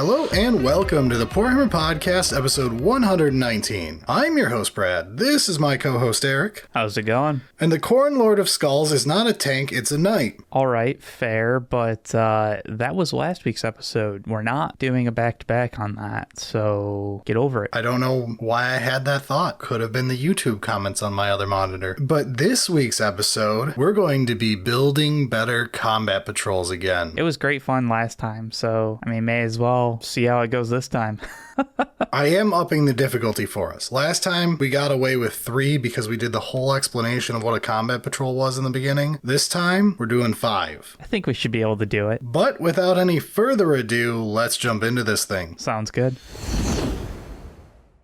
Hello and welcome to the Poor Hammer Podcast, episode 119. I'm your host, Brad. This is my co-host, Eric. How's it going? And the Corn Lord of Skulls is not a tank, it's a knight. All right, fair, but that was last week's episode. We're not doing a back-to-back on that, so get over it. I don't know why I had that thought. Could have been the YouTube comments on my other monitor. But this week's episode, we're going to be building better combat patrols again. It was great fun last time, so, may as well see how it goes this time. I am upping the difficulty for us. Last time, we got away with 3 because we did the whole explanation of what a combat patrol was in the beginning. This time, we're doing 5. I think we should be able to do it. But without any further ado, let's jump into this thing. Sounds good.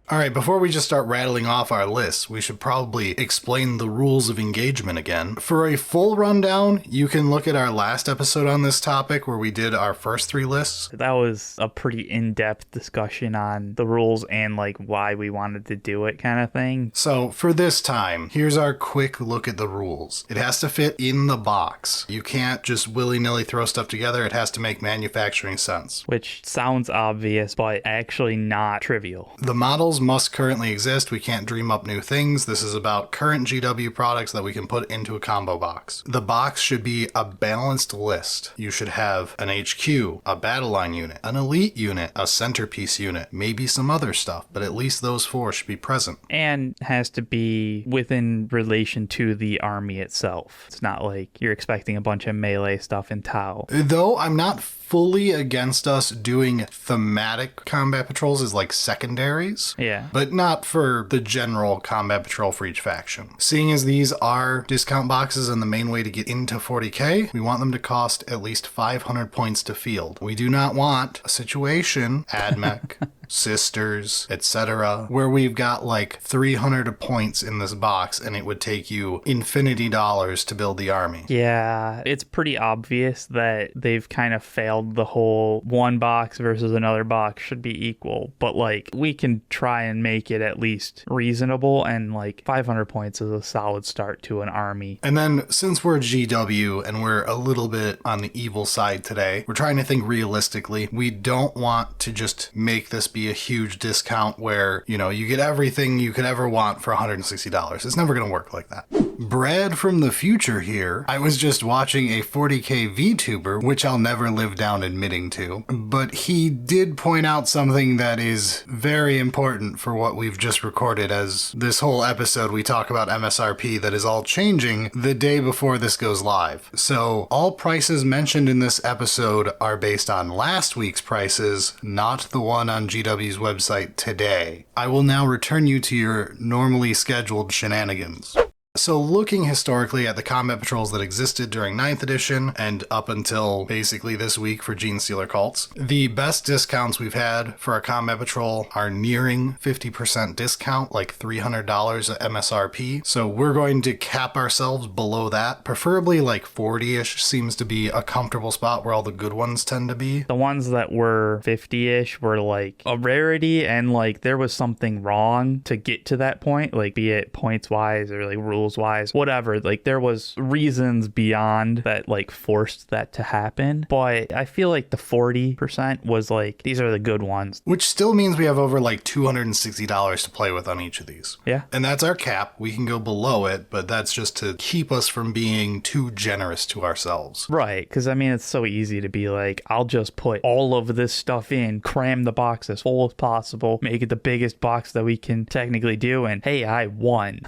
All right, before we just start rattling off our lists, we should probably explain the rules of engagement again. For a full rundown, you can look at our last episode on this topic where we did our first 3 lists. That was a pretty in-depth discussion on the rules and why we wanted to do it kind of thing. So for this time, here's our quick look at the rules. It has to fit in the box. You can't just willy-nilly throw stuff together. It has to make manufacturing sense. Which sounds obvious, but actually not trivial. The models must currently exist. We can't dream up new things. This is about current GW products that we can put into a combo box. The box should be a balanced list. You should have an HQ, a battle line unit, an elite unit, a centerpiece unit, maybe some other stuff, but at least those 4 should be present. And has to be within relation to the army itself. It's not like you're expecting a bunch of melee stuff in Tau. Though I'm not fully against us doing thematic combat patrols as secondaries. Yeah. But not for the general combat patrol for each faction. Seeing as these are discount boxes and the main way to get into 40k, we want them to cost at least 500 points to field. We do not want a situation, AdMech, Sisters, etc., where we've got 300 points in this box and it would take you infinity dollars to build the army. Yeah, it's pretty obvious that they've kind of failed the whole one box versus another box should be equal, but we can try and make it at least reasonable, and 500 points is a solid start to an army. And then since we're GW and we're a little bit on the evil side today, we're trying to think realistically. We don't want to just make this be a huge discount where, you get everything you could ever want for $160. It's never going to work like that. Brad from the future here. I was just watching a 40k VTuber, which I'll never live down admitting to, but he did point out something that is very important for what we've just recorded, as this whole episode we talk about MSRP that is all changing the day before this goes live. So all prices mentioned in this episode are based on last week's prices, not the one on GW's website today. I will now return you to your normally scheduled shenanigans. So looking historically at the combat patrols that existed during 9th edition and up until basically this week for Gene Stealer cults, the best discounts we've had for a combat patrol are nearing 50% discount, $300 at MSRP. So we're going to cap ourselves below that. Preferably 40-ish seems to be a comfortable spot where all the good ones tend to be. The ones that were 50-ish were a rarity, and there was something wrong to get to that point, be it points wise or rules wise, whatever. There was reasons beyond that forced that to happen, but I feel the 40% was these are the good ones, which still means we have over $260 to play with on each of these. Yeah, and that's our cap. We can go below it, but that's just to keep us from being too generous to ourselves, right? Because it's so easy to be I'll just put all of this stuff in, cram the box as full as possible, make it the biggest box that we can technically do, and hey, I won.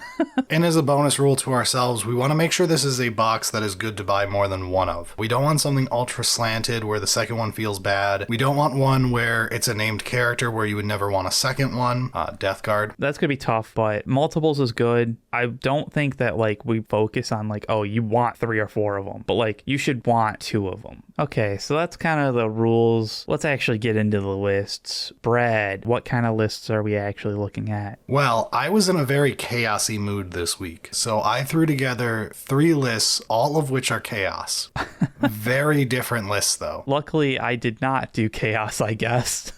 And as a bonus rule to ourselves, we want to make sure this is a box that is good to buy more than one of. We don't want something ultra slanted where the second one feels bad. We don't want one where it's a named character where you would never want a second one. Death Guard. That's gonna be tough, but multiples is good. I don't think that we focus on oh, you want 3 or 4 of them, but you should want 2 of them. Okay, so that's kind of the rules. Let's actually get into the lists. Brad, what kind of lists are we actually looking at? Well, I was in a very chaosy mood this week, so I threw together 3 lists, all of which are chaos. Very different lists, though. Luckily, I did not do chaos, I guess.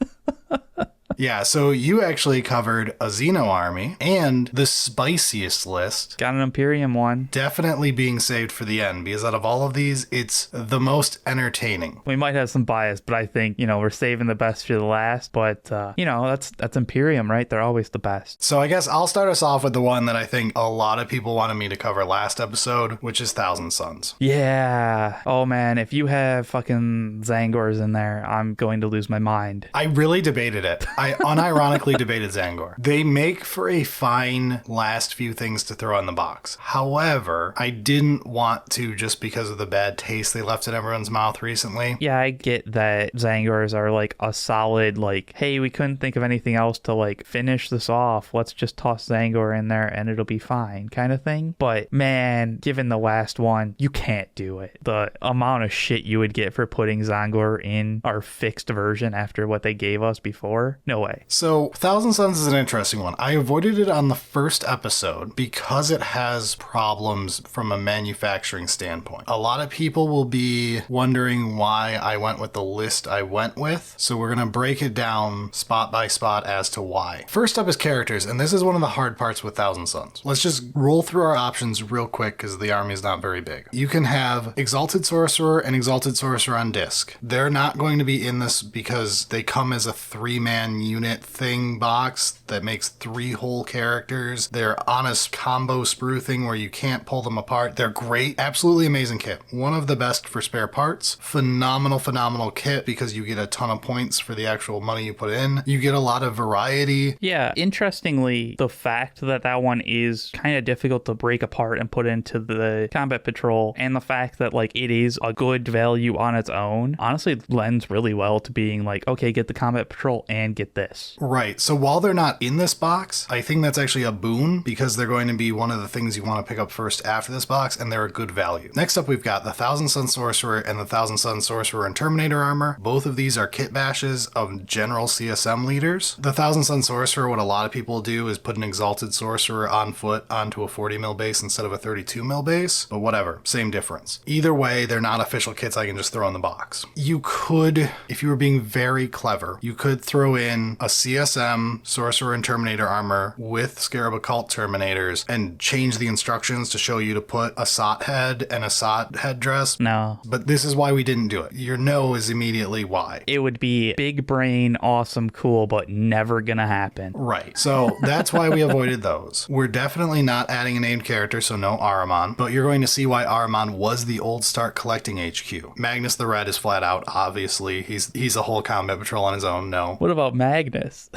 Yeah, so you actually covered a Xeno army and the spiciest list. Got an Imperium one. Definitely being saved for the end, because out of all of these, it's the most entertaining. We might have some bias, but I think, we're saving the best for the last. But, that's Imperium, right? They're always the best. So I guess I'll start us off with the one that I think a lot of people wanted me to cover last episode, which is Thousand Sons. Yeah. Oh, man. If you have fucking Zangors in there, I'm going to lose my mind. I really debated it. I unironically debated Zangor. They make for a fine last few things to throw in the box. However, I didn't want to just because of the bad taste they left in everyone's mouth recently. Yeah, I get that Zangors are like a solid, like, hey, we couldn't think of anything else to like finish this off. Let's just toss Zangor in there and it'll be fine kind of thing. But man, given the last one, you can't do it. The amount of shit you would get for putting Zangor in our fixed version after what they gave us before, no way. So Thousand Sons is an interesting one. I avoided it on the first episode because it has problems from a manufacturing standpoint. A lot of people will be wondering why I went with the list I went with. So we're going to break it down spot by spot as to why. First up is characters, and this is one of the hard parts with Thousand Sons. Let's just roll through our options real quick because the army is not very big. You can have Exalted Sorcerer and Exalted Sorcerer on disc. They're not going to be in this because they come as a 3-man unit thing box that makes 3 whole characters. They're on a combo sprue thing where you can't pull them apart. They're great. Absolutely amazing kit. One of the best for spare parts. Phenomenal kit because you get a ton of points for the actual money you put in. You get a lot of variety. Yeah, interestingly, the fact that that one is kind of difficult to break apart and put into the combat patrol, and the fact that like it is a good value on its own, honestly lends really well to being like, okay, get the combat patrol and get this. Right. So while they're not in this box, I think that's actually a boon because they're going to be one of the things you want to pick up first after this box, and they're a good value. Next up, we've got the Thousand Sun Sorcerer and the Thousand Sun Sorcerer and Terminator armor. Both of these are kit bashes of general CSM leaders. The Thousand Sun Sorcerer, what a lot of people do is put an Exalted Sorcerer on foot onto a 40 mil base instead of a 32 mil base, but whatever, same difference. Either way, they're not official kits I can just throw in the box. You could, if you were being very clever, you could throw in a CSM Sorcerer and Terminator armor with Scarab Occult Terminators and change the instructions to show you to put a SOT head and a SOT headdress. No. But this is why we didn't do it. Your no is immediately why. It would be big brain, awesome, cool, but never gonna happen. Right. So that's why we avoided those. We're definitely not adding a named character, so no Ahriman, but you're going to see why Ahriman was the old start collecting HQ. Magnus the Red is flat out, obviously. He's a whole combat patrol on his own, no. What about Magnus?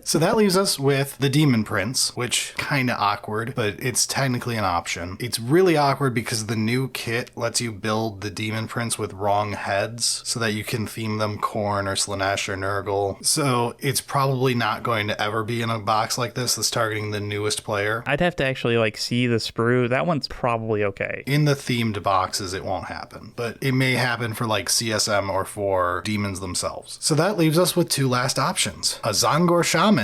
So that leaves us with the Demon Prince, which kind of awkward, but it's technically an option. It's really awkward because the new kit lets you build the Demon Prince with wrong heads so that you can theme them Khorne or Slaanesh or Nurgle. So it's probably not going to ever be in a box like this that's targeting the newest player. I'd have to actually like see the sprue. That one's probably okay. In the themed boxes, it won't happen, but it may happen for like CSM or for demons themselves. So that leaves us with 2 last options. A Zangor Shaman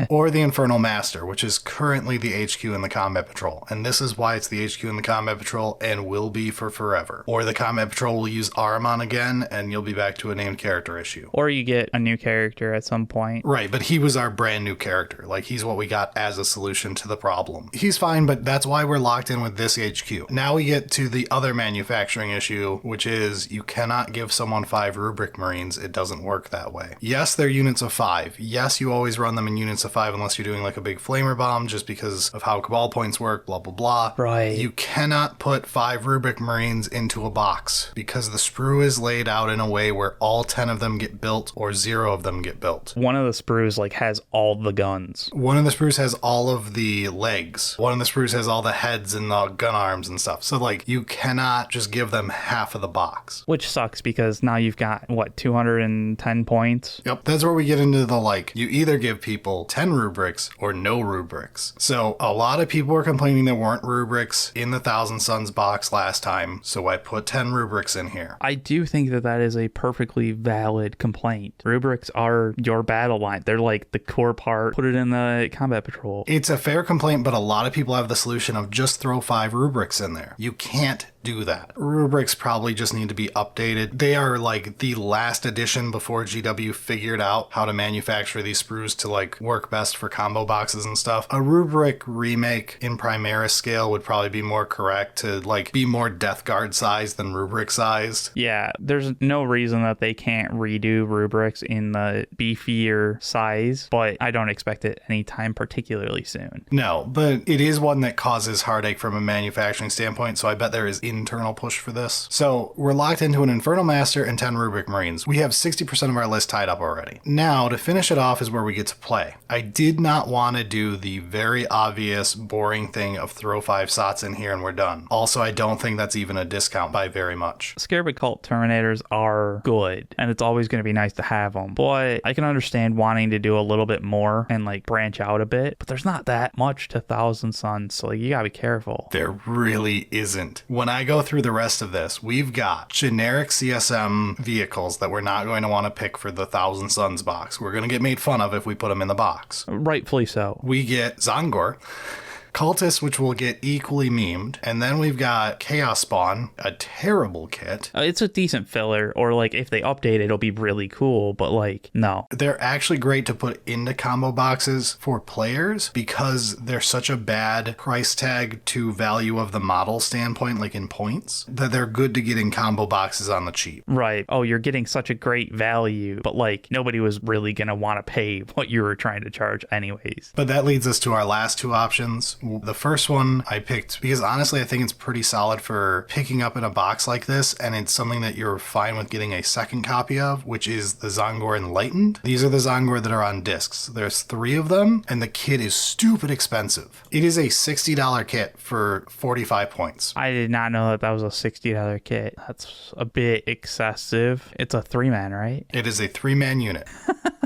or the Infernal Master, which is currently the HQ in the Combat Patrol. And this is why it's the HQ in the Combat Patrol and will be for forever. Or the Combat Patrol will use Ahriman again and you'll be back to a named character issue. Or you get a new character at some point. Right, but he was our brand new character. Like, he's what we got as a solution to the problem. He's fine, but that's why we're locked in with this HQ. Now we get to the other manufacturing issue, which is you cannot give someone 5 Rubric Marines. It doesn't work that way. Yes, they're units of 5. Yes, you always run them in units of 5 unless you're doing like a big flamer bomb just because of how Cabal points work, blah, blah, blah. Right. You cannot put 5 Rubric Marines into a box because the sprue is laid out in a way where all 10 of them get built or 0 of them get built. One of the sprues like has all the guns. One of the sprues has all of the legs. One of the sprues has all the heads and the gun arms and stuff. So like you cannot just give them half of the box. Which sucks because now you've got, what, 210 points? Yep. That's where we get into the like, you either give people 10 rubrics or no rubrics. So a lot of people were complaining there weren't rubrics in the Thousand Sons box last time. So I put 10 rubrics in here. I do think that that is a perfectly valid complaint. Rubrics are your battle line. They're like the core part. Put it in the Combat Patrol. It's a fair complaint, but a lot of people have the solution of just throw 5 rubrics in there. You can't do that. Rubrics probably just need to be updated. They are like the last edition before GW figured out how to manufacture these sprues to like work best for combo boxes and stuff. A rubric remake in Primaris scale would probably be more correct to like be more Death Guard sized than rubric sized. Yeah, there's no reason that they can't redo rubrics in the beefier size, but I don't expect it anytime particularly soon. No, but it is one that causes heartache from a manufacturing standpoint, so I bet there is internal push for this. So we're locked into an Infernal Master and 10 Rubric Marines. We have 60% of our list tied up already. Now, to finish it off is where we get to play. I did not want to do the very obvious, boring thing of throw 5 sots in here and we're done. Also, I don't think that's even a discount by very much. Scarab Cult Terminators are good, and it's always going to be nice to have them, but I can understand wanting to do a little bit more and like branch out a bit, but there's not that much to Thousand Suns, so like, you gotta be careful. There really isn't. When I go through the rest of this, we've got generic CSM vehicles that we're not going to want to pick for the Thousand Suns box. We're going to get made fun of if we put them in the box. Rightfully so. We get Zongor, Cultists, which will get equally memed, and then we've got Chaos Spawn, a terrible kit. It's a decent filler, or like if they update it, it'll be really cool, but like, no. They're actually great to put into combo boxes for players because they're such a bad price tag to value of the model standpoint, like in points, that they're good to get in combo boxes on the cheap. Right. Oh, you're getting such a great value, but like nobody was really going to want to pay what you were trying to charge anyways. But that leads us to our last two options. The first one I picked because honestly I think it's pretty solid for picking up in a box like this, and it's something that you're fine with getting a second copy of, which is the Zongor Enlightened. These are the Zongor that are on discs. There's 3 of them, and the kit is stupid expensive. It is a $60 kit for 45 points. I did not know that was a $60 kit. That's a bit excessive. It's a 3-man, right? It is a 3-man unit.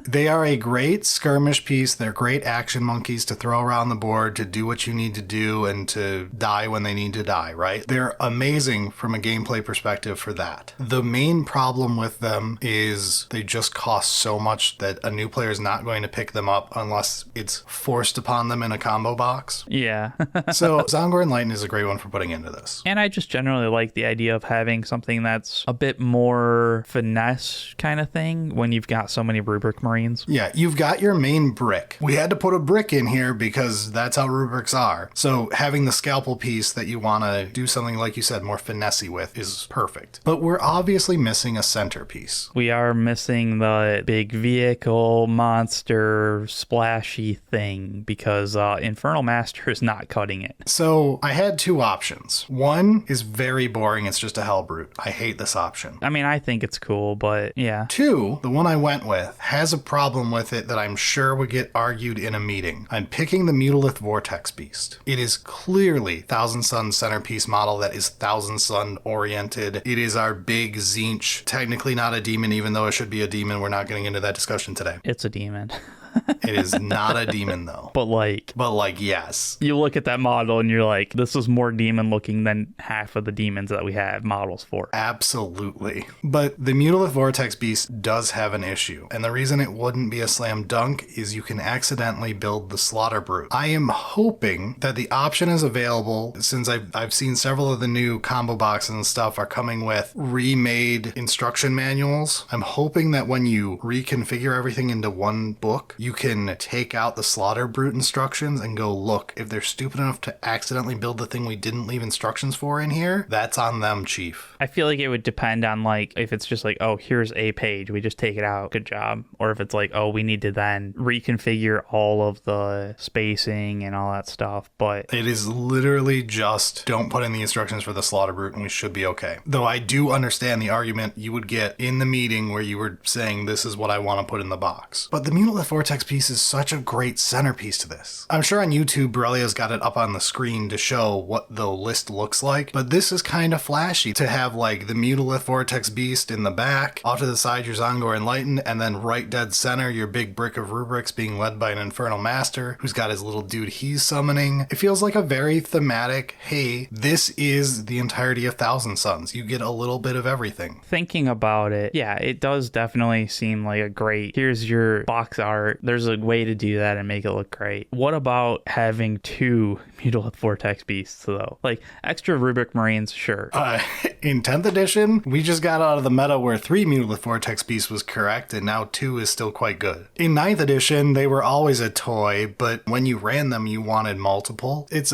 They are a great skirmish piece. They're great action monkeys to throw around the board to do what you need to do and to die when they need to die, right? They're amazing from a gameplay perspective for that. The main problem with them is they just cost so much that a new player is not going to pick them up unless it's forced upon them in a combo box. Yeah. So Zongor Enlightened is a great one for putting into this. And I just generally like the idea of having something that's a bit more finesse kind of thing when you've got so many rubric Marines. Yeah, you've got your main brick. We had to put a brick in here because that's how rubrics are. So having the scalpel piece that you want to do something, like you said, more finessey with is perfect. But we're obviously missing a centerpiece. We are missing the big vehicle monster splashy thing because Infernal Master is not cutting it. So I had 2 options. One is very boring. It's just a Hellbrute. I hate this option. I mean, I think it's cool, but yeah. 2, the one I went with, has a problem with it that I'm sure would get argued in a meeting. I'm picking the Mutalith Vortex Beast. It is clearly Thousand Sun centerpiece model that is Thousand Sun oriented. It is our big Zinch. Technically not a demon, even though it should be a demon. We're not getting into that discussion today. It's a demon. It is not a demon though. But like, yes. You look at that model and you're like, this is more demon looking than half of the demons that we have models for. Absolutely. But the Mutalith Vortex Beast does have an issue. And the reason it wouldn't be a slam dunk is you can accidentally build the Slaughter Brute. I am hoping that the option is available since I've seen several of the new combo boxes and stuff are coming with remade instruction manuals. I'm hoping that when you reconfigure everything into one book, you can take out the Slaughter Brute instructions and go, look, if they're stupid enough to accidentally build the thing we didn't leave instructions for in here, that's on them, Chief. I feel like it would depend on like, if it's just like, oh, here's a page, we just take it out, good job. Or if it's like, oh, we need to then reconfigure all of the spacing and all that stuff. But it is literally just don't put in the instructions for the Slaughter Brute and we should be okay. Though I do understand the argument you would get in the meeting where you were saying this is what I want to put in the box. But the Mutalith Vortex piece is such a great centerpiece to this. I'm sure on YouTube, Borrelia's got it up on the screen to show what the list looks like, but this is kind of flashy to have like the Mutalith Vortex Beast in the back, off to the side your Zongor Enlightened, and then right dead center your big brick of rubrics being led by an Infernal Master who's got his little dude he's summoning. It feels like a very thematic, hey, this is the entirety of Thousand Suns. You get a little bit of everything. Thinking about it, yeah, it does definitely seem like a great, here's your box art. there's a way to do that and make it look great. What about having 2 Mutalith Vortex Beasts, though? Like, extra Rubric Marines, sure. In 10th edition, we just got out of the meta where 3 Mutalith Vortex Beasts was correct, and now 2 is still quite good. In 9th edition, they were always a toy, but when you ran them, you wanted multiple. It's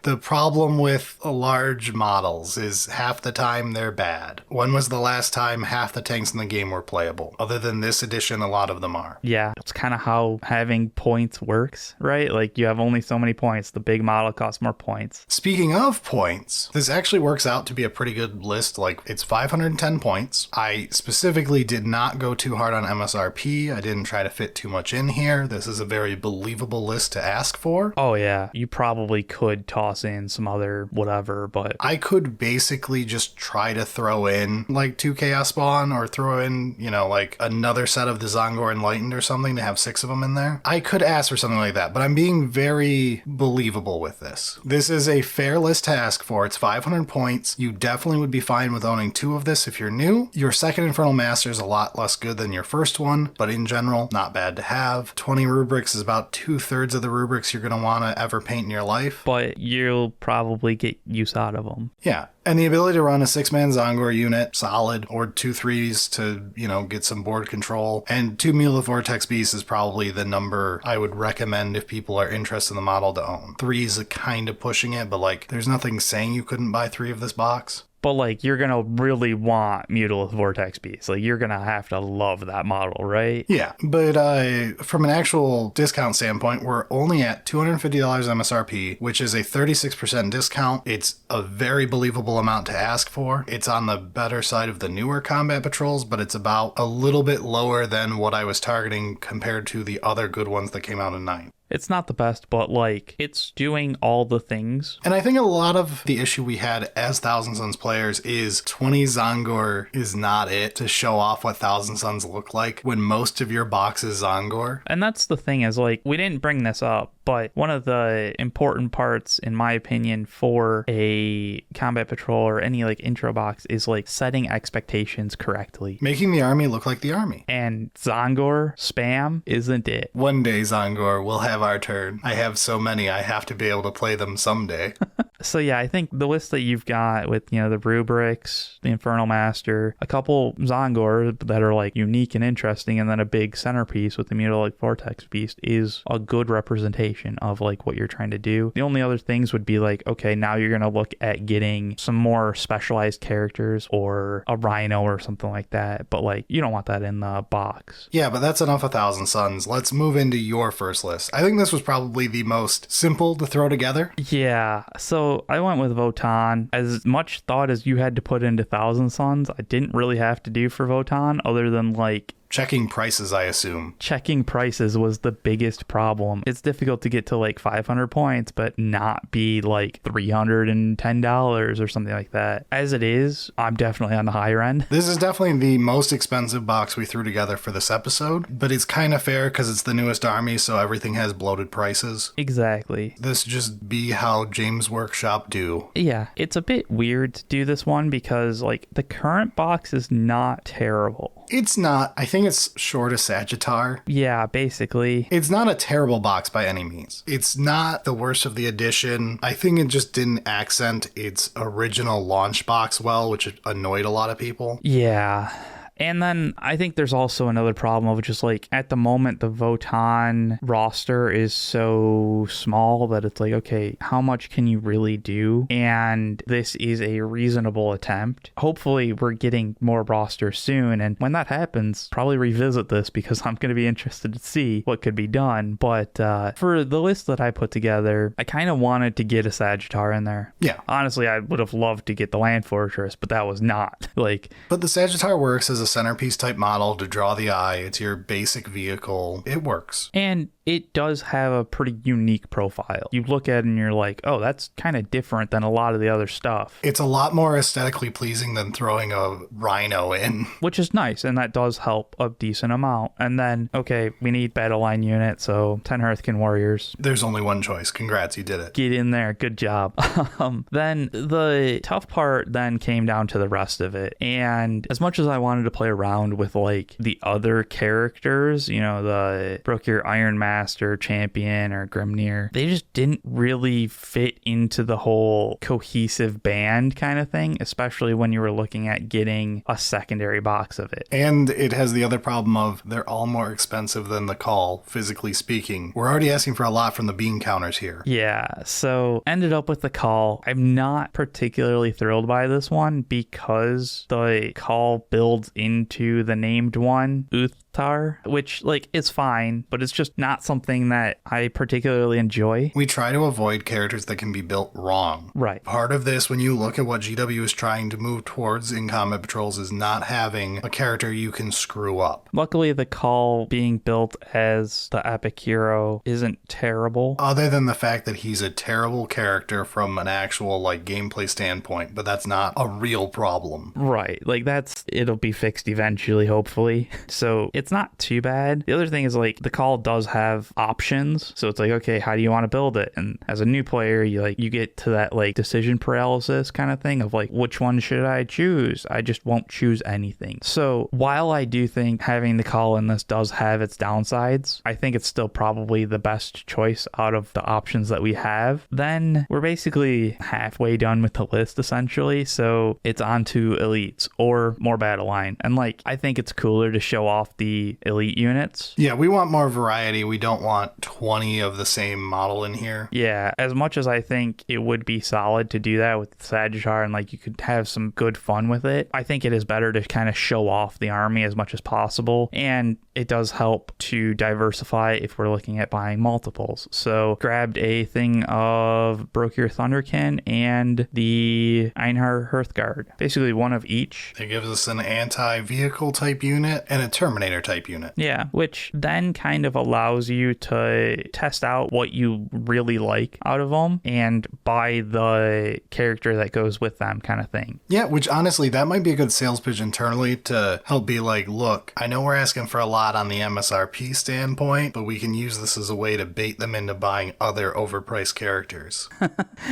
the problem with large models is half the time they're bad. When was the last time half the tanks in the game were playable? Other than this edition, a lot of them are. Yeah, it's kind of how having points works, right? Like, you have only so many points. The big model costs more points. Speaking of points, this actually works out to be a pretty good list. Like, it's 510 points. I specifically did not go too hard on MSRP. I didn't try to fit too much in here. This is a very believable list to ask for. Oh, yeah. You probably could toss in some other whatever, but I could basically just try to throw in like 2 Chaos Spawn or throw in, like another set of the Zongor Enlightened or something to have 6 of them in there. I could ask for something like that, but I'm being very believable with this. This is a fair list to ask for. It's 500 points. You definitely would be fine with owning 2 of this if you're new. Your second Infernal Master is a lot less good than your first one, but in general, not bad to have. 20 rubrics is about 2/3 of the rubrics you're going to want to ever paint in your life. But you'll probably get use out of them. Yeah. And the ability to run a 6-man Zongor unit, solid, or 2 3s to, get some board control. And 2 Mutalith Vortex Beasts is probably the number I would recommend if people are interested in the model to own. 3 is kind of pushing it, but there's nothing saying you couldn't buy 3 of this box. But you're gonna really want Mutalith Vortex Beast. You're gonna have to love that model, right? Yeah, but from an actual discount standpoint, we're only at $250 MSRP, which is a 36% discount. It's a very believable amount to ask for. It's on the better side of the newer combat patrols, but it's about a little bit lower than what I was targeting compared to the other good ones that came out in 9. It's not the best, but it's doing all the things. And I think a lot of the issue we had as Thousand Sons players is 20 Zongor is not it to show off what Thousand Sons look like when most of your box is Zongor. And that's the thing is we didn't bring this up, but one of the important parts, in my opinion, for a combat patrol or any intro box is setting expectations correctly. Making the army look like the army. And Zongor spam isn't it. One day, Zongor, we'll have our turn. I have so many, I have to be able to play them someday. So yeah, I think the list that you've got with, the rubrics, the Infernal Master, a couple Zongor that are unique and interesting, and then a big centerpiece with the Mutalith Vortex Beast is a good representation of what you're trying to do. The only other things would be okay, now you're going to look at getting some more specialized characters or a Rhino or something like that. But you don't want that in the box. Yeah, but that's enough of Thousand Sons. Let's move into your first list. I think this was probably the most simple to throw together. Yeah, so I went with Votann. As much thought as you had to put into Thousand Sons, I didn't really have to do for Votann other than checking prices, I assume. Checking prices was the biggest problem. It's difficult to get to 500 points, but not be $310 or something like that. As it is, I'm definitely on the higher end. This is definitely the most expensive box we threw together for this episode, but it's kind of fair because it's the newest army, so everything has bloated prices. Exactly. This just be how James Workshop do. Yeah, it's a bit weird to do this one because the current box is not terrible. It's not. I think it's short of Sagittar. Yeah, basically. It's not a terrible box by any means. It's not the worst of the edition. I think it just didn't accent its original launch box well, which annoyed a lot of people. Yeah. And then I think there's also another problem of just at the moment, the Votann roster is so small that it's okay, how much can you really do? And this is a reasonable attempt. Hopefully we're getting more roster soon. And when that happens, probably revisit this because I'm going to be interested to see what could be done. But for the list that I put together, I kind of wanted to get a Sagittar in there. Yeah. Honestly, I would have loved to get the Land Fortress, but that was not. But the Sagittar works as a centerpiece type model to draw the eye. It's your basic vehicle. It works. And it does have a pretty unique profile. You look at it and you're like, oh, that's kind of different than a lot of the other stuff. It's a lot more aesthetically pleasing than throwing a rhino in. Which is nice, and that does help a decent amount. And then, okay, we need battle line unit, so 10 Hearthkin Warriors. There's only one choice. Congrats, you did it. Get in there. Good job. Then the tough part then came down to the rest of it. And as much as I wanted to play around with like the other characters, you know, the Brokir Iron Master, Champion, or Grimnir, they just didn't really fit into the whole cohesive band kind of thing, especially when you were looking at getting a secondary box of it. And it has the other problem of they're all more expensive than the call, physically speaking. We're already asking for a lot from the bean counters here. Yeah, so ended up with the call. I'm not particularly thrilled by this one because the call builds into the named one, Uthtar, which like is fine, but it's just not something that I particularly enjoy. We try to avoid characters that can be built wrong. Right. Part of this, when you look at what GW is trying to move towards in Combat Patrols, is not having a character you can screw up. Luckily, the call being built as the epic hero isn't terrible. Other than the fact that he's a terrible character from an actual like gameplay standpoint, but that's not a real problem. Right. Like it'll be fixed eventually, hopefully. So it's not too bad. The other thing is like the call does have options. So it's like, okay, how do you want to build it? And as a new player, you get to that like decision paralysis kind of thing of like, which one should I choose? I just won't choose anything. So while I do think having the call in this does have its downsides, I think it's still probably the best choice out of the options that we have. Then we're basically halfway done with the list essentially. So it's on to elites or more battle line. And like, I think it's cooler to show off the elite units. Yeah, we want more variety. We don't want 20 of the same model in here. Yeah, as much as I think it would be solid to do that with Sagittar and like you could have some good fun with it, I think it is better to kind of show off the army as much as possible. And it does help to diversify if we're looking at buying multiples. So grabbed a thing of Brokir Thunderkin and the Einhar Hearthguard. Basically one of each. It gives us an anti-vehicle type unit and a Terminator type unit. Yeah, which then kind of allows you to test out what you really like out of them and buy the character that goes with them kind of thing. Yeah, which honestly, that might be a good sales pitch internally to help be like, look, I know we're asking for a lot on the MSRP standpoint, but we can use this as a way to bait them into buying other overpriced characters.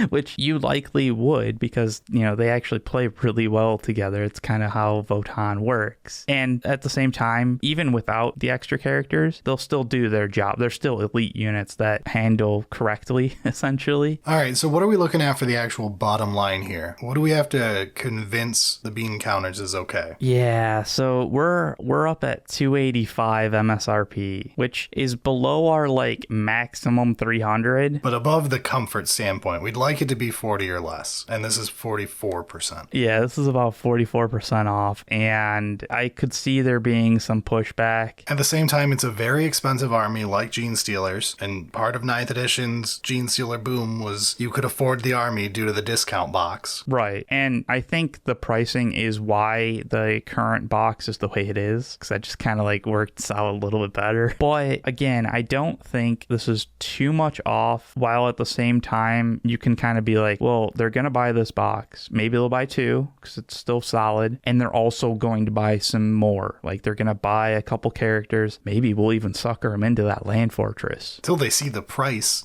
Which you likely would because, you know, they actually play really well together. It's kind of how Votann works. And at the same time, even without the extra characters, they'll still do their job. They're still elite units that handle correctly, essentially. All right, so what are we looking at for the actual bottom line here? What do we have to convince the bean counters is okay? Yeah, so we're up at 285 MSRP, which is below our like maximum 300. But above the comfort standpoint, we'd like it to be 40 or less, and this is 44%. Yeah, this is about 44% off, and I could see there being some pushback. At the same time, it's a very expensive army like Gene Stealers, and part of 9th edition's Gene Stealer boom was you could afford the army due to the discount box. Right, and I think the pricing is why the current box is the way it is, because that just kind of like works out a little bit better. But again, I don't think this is too much off, while at the same time, you can kind of be like, well, they're going to buy this box. Maybe they'll buy two, because it's still solid, and they're also going to buy some more. Like, they're going to buy a couple characters. Maybe we'll even sucker them into that land fortress. Till they see the price.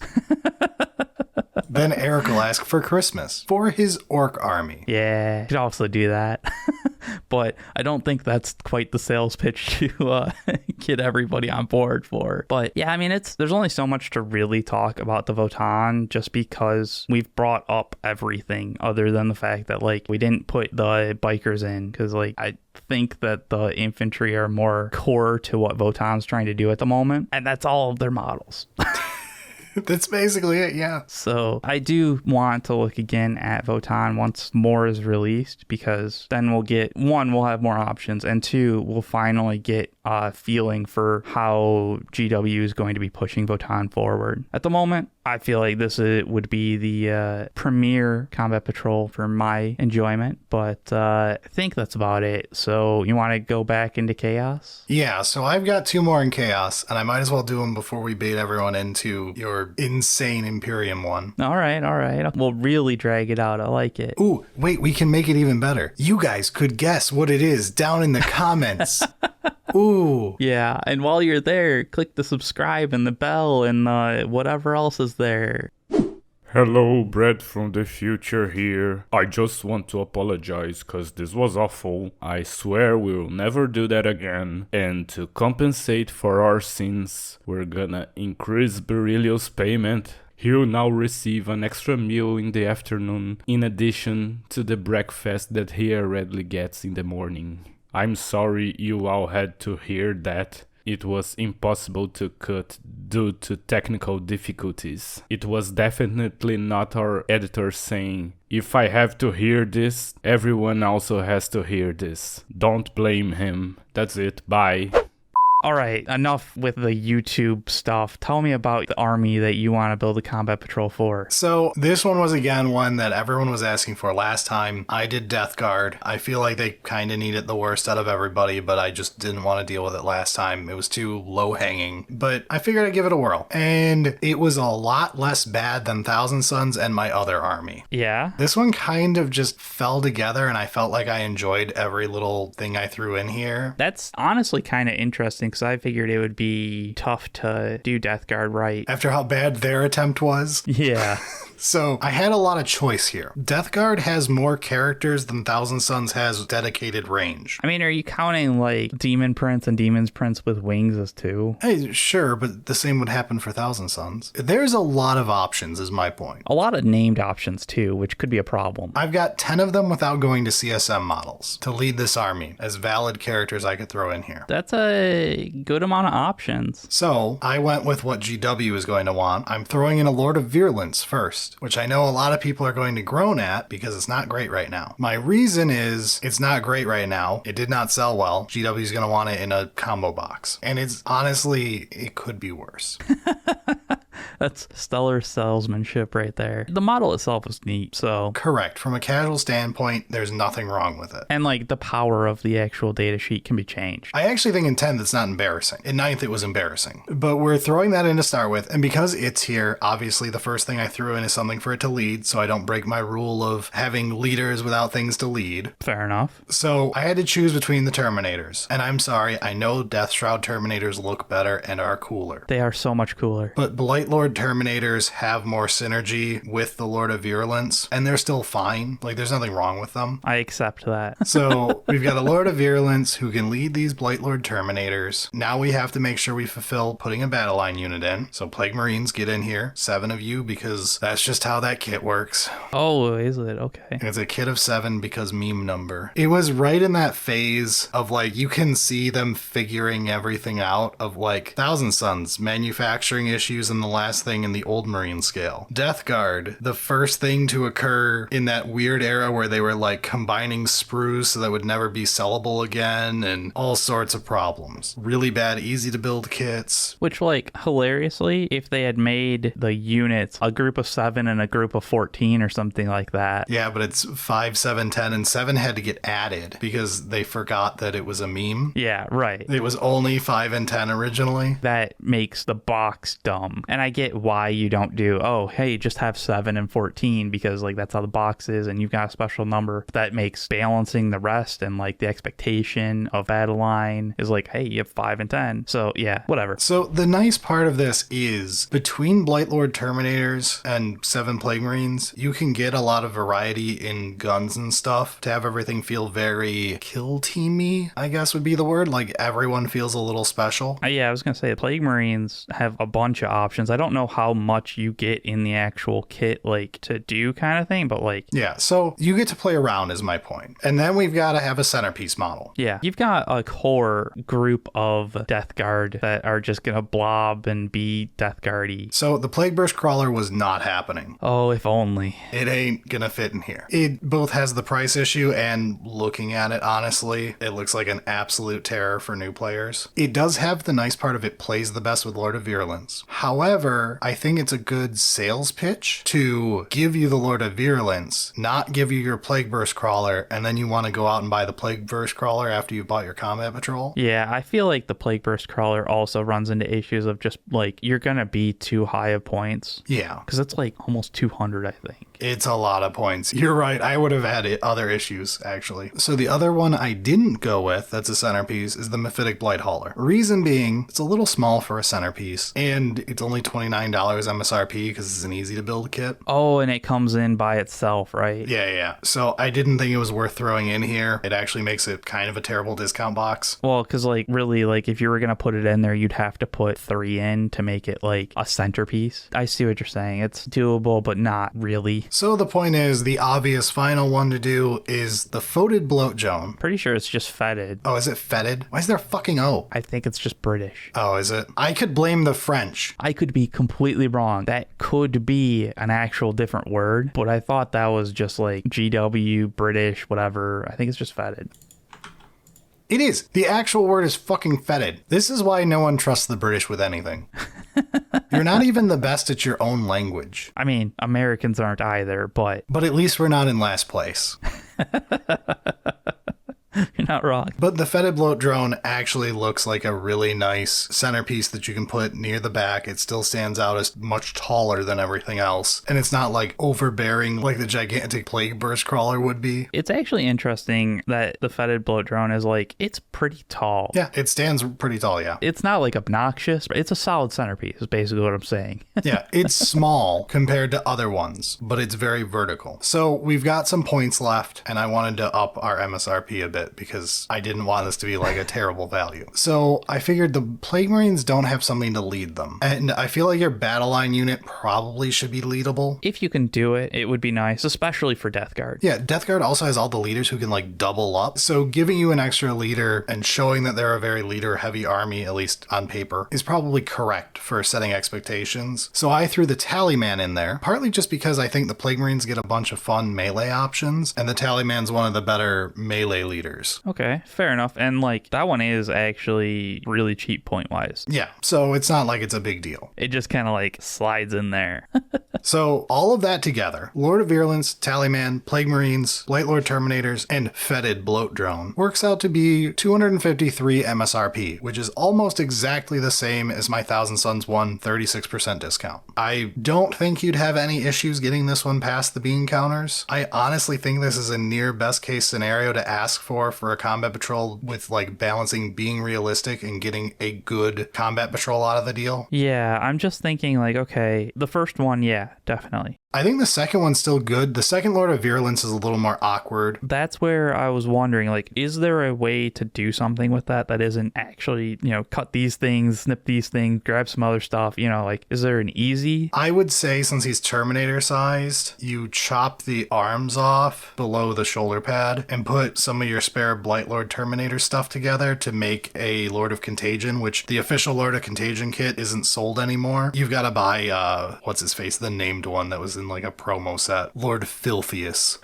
Then Eric will ask for Christmas for his orc army. Yeah, you could also do that. But I don't think that's quite the sales pitch to get everybody on board for. But yeah, I mean, there's only so much to really talk about the Votann just because we've brought up everything other than the fact that like we didn't put the bikers in because like I think that the infantry are more core to what Votann's trying to do at the moment. And that's all of their models. That's basically it, yeah. So I do want to look again at Votann once more is released because then we'll get, one, we'll have more options, and two, we'll finally get a feeling for how GW is going to be pushing Votann forward. At the moment, I feel like would be the premier combat patrol for my enjoyment, but I think that's about it. So you want to go back into Chaos? Yeah, so I've got 2 more in Chaos, and I might as well do them before we bait everyone into your insane Imperium one. All right. We'll really drag it out. I like it. Ooh, wait, we can make it even better. You guys could guess what it is down in the comments. Ooh. Yeah, and while you're there, click the subscribe and the bell and whatever else is there. Hello, Brett from the future here. I just want to apologize cause this was awful. I swear we'll never do that again. And to compensate for our sins, we're gonna increase Beryllius' payment. He'll now receive an extra meal in the afternoon, in addition to the breakfast that he already gets in the morning. I'm sorry you all had to hear that. It was impossible to cut due to technical difficulties. It was definitely not our editor saying, if I have to hear this, everyone also has to hear this. Don't blame him. That's it. Bye. All right, enough with the YouTube stuff. Tell me about the army that you want to build a combat patrol for. So this one was again one that everyone was asking for last time. I did Death Guard. I feel like they kind of needed the worst out of everybody, but I just didn't want to deal with it last time. It was too low hanging, but I figured I'd give it a whirl. And it was a lot less bad than Thousand Sons and my other army. Yeah? This one kind of just fell together and I felt like I enjoyed every little thing I threw in here. That's honestly kind of interesting because I figured it would be tough to do Death Guard right. After how bad their attempt was. Yeah. So I had a lot of choice here. Death Guard has more characters than Thousand Sons has dedicated range. I mean, are you counting like Demon Prince and Demon's Prince with wings as 2? Hey, sure, but the same would happen for Thousand Sons. There's a lot of options is my point. A lot of named options too, which could be a problem. I've got 10 of them without going to CSM models to lead this army as valid characters I could throw in here. That's a good amount of options. So I went with what GW is going to want. I'm throwing in a Lord of Virulence first, which I know a lot of people are going to groan at because it's not great right now. My reason is it's not great right now. It did not sell well. GW is going to want it in a combo box. And it's honestly, it could be worse. That's stellar salesmanship right there. The model itself is neat, so... Correct. From a casual standpoint, there's nothing wrong with it. And like the power of the actual data sheet can be changed. I actually think in 10th it's not embarrassing. In 9th it was embarrassing. But we're throwing that in to start with, and because it's here, obviously the first thing I threw in is something for it to lead, so I don't break my rule of having leaders without things to lead. Fair enough. So I had to choose between the Terminators. And I'm sorry, I know Death Shroud Terminators look better and are cooler. They are so much cooler. But Blight Lord Terminators have more synergy with the Lord of Virulence, and they're still fine. Like, there's nothing wrong with them. I accept that. So we've got a Lord of Virulence who can lead these Blight Lord Terminators. Now we have to make sure we fulfill putting a battle line unit in. So Plague Marines, get in here. 7 of you, because that's just how that kit works. Oh, is it? Okay. It's a kit of 7 because meme number. It was right in that phase of like, you can see them figuring everything out of like Thousand Sons, manufacturing issues, and the last thing in the old Marine scale. Death Guard, the first thing to occur in that weird era where they were like combining sprues so that would never be sellable again, and all sorts of problems. Really bad, easy to build kits. Which, like, hilariously, if they had made the units a group of 7 and a group of 14 or something like that. Yeah, but it's 5, 7, 10, and 7 had to get added because they forgot that it was a meme. Yeah, right. It was only 5 and 10 originally. That makes the box dumb. And I get why you don't do, oh, hey, just have 7 and 14 because, like, that's how the box is and you've got a special number. That makes balancing the rest and, like, the expectation of battle line is like, hey, you have 5 and 10. So, yeah, whatever. So the nice part of this is between Blightlord Terminators and 7 Plague Marines, you can get a lot of variety in guns and stuff to have everything feel very kill teamy, I guess would be the word. Like, everyone feels a little special. Yeah, I was going to say, the Plague Marines have a bunch of options. I don't know how much you get in the actual kit, like, to do kind of thing, but, like... Yeah, so you get to play around is my point. And then we've got to have a centerpiece model. Yeah, you've got a core group of Death Guard that are just going to blob and be Death Guard-y. So the Plague Burst Crawler was not happening. Oh, if only. It ain't gonna fit in here. It both has the price issue and looking at it, honestly, it looks like an absolute terror for new players. It does have the nice part of it plays the best with Lord of Virulence. However, However, I think it's a good sales pitch to give you the Lord of Virulence, not give you your Plague Burst Crawler, and then you want to go out and buy the Plague Burst Crawler after you've bought your Combat Patrol. Yeah, I feel like the Plague Burst Crawler also runs into issues of just like you're gonna be too high of points. Yeah. Because it's like almost 200, I think. It's a lot of points. You're right. I would have had other issues, actually. So the other one I didn't go with that's a centerpiece is the Mephitic Blight Hauler. Reason being, it's a little small for a centerpiece, and it's only $29 MSRP because it's an easy-to-build kit. Oh, and it comes in by itself, right? Yeah. So I didn't think it was worth throwing in here. It actually makes it kind of a terrible discount box. Well, because like really, like if you were going to put it in there, you'd have to put 3 in to make it like a centerpiece. I see what you're saying. It's doable, but not really. So the point is, the obvious final one to do is the Foetid Bloat Drone. Pretty sure it's just fetid. Oh, is it fetid? Why is there a fucking O? I think it's just British. Oh, is it? I could blame the French. I could be completely wrong. That could be an actual different word, but I thought that was just like GW, British, whatever. I think it's just fetid. It is. The actual word is fucking fetid. This is why no one trusts the British with anything. You're not even the best at your own language. I mean, Americans aren't either, but at least we're not in last place. you're not wrong. But the Fetid Bloat Drone actually looks like a really nice centerpiece that you can put near the back. It still stands out as much taller than everything else. And it's not like overbearing like the gigantic Plague Burst Crawler would be. It's actually interesting that the Fetid Bloat Drone is like, it's pretty tall. Yeah, it stands pretty tall, yeah. It's not like obnoxious, but it's a solid centerpiece is basically what I'm saying. Yeah, it's small compared to other ones, but it's very vertical. So we've got some points left, and I wanted to up our MSRP a bit because I didn't want this to be like a terrible value. So I figured the Plague Marines don't have something to lead them. And I feel like your battle line unit probably should be leadable. If you can do it, it would be nice, especially for Death Guard. Yeah, Death Guard also has all the leaders who can like double up. So giving you an extra leader and showing that they're a very leader heavy army, at least on paper, is probably correct for setting expectations. So I threw the Tallyman in there, partly just because I think the Plague Marines get a bunch of fun melee options, and the Tallyman's one of the better melee leaders. Okay, fair enough. And like that one is actually really cheap point wise. Yeah, so it's not like it's a big deal. It just kind of like slides in there. So all of that together, Lord of Virulence, Tallyman, Plague Marines, Blight Lord Terminators, and Fetid Bloat Drone works out to be 253 MSRP, which is almost exactly the same as my Thousand Suns one 36% discount. I don't think you'd have any issues getting this one past the bean counters. I honestly think this is a near best case scenario to ask for a combat patrol with like balancing being realistic and getting a good combat patrol out of the deal. Yeah, I'm just thinking like, okay, the first one, yeah, definitely. I think the second one's still good. The second Lord of Virulence is a little more awkward. That's where I was wondering, like, is there a way to do something with that isn't actually, cut these things, snip these things, grab some other stuff, like, is there an easy? I would say since he's Terminator sized, you chop the arms off below the shoulder pad and put some of your spare Blight Lord Terminator stuff together to make a Lord of Contagion, which the official Lord of Contagion kit isn't sold anymore. You've got to buy, what's his face, the named one that was in like a promo set, Lord Filthius.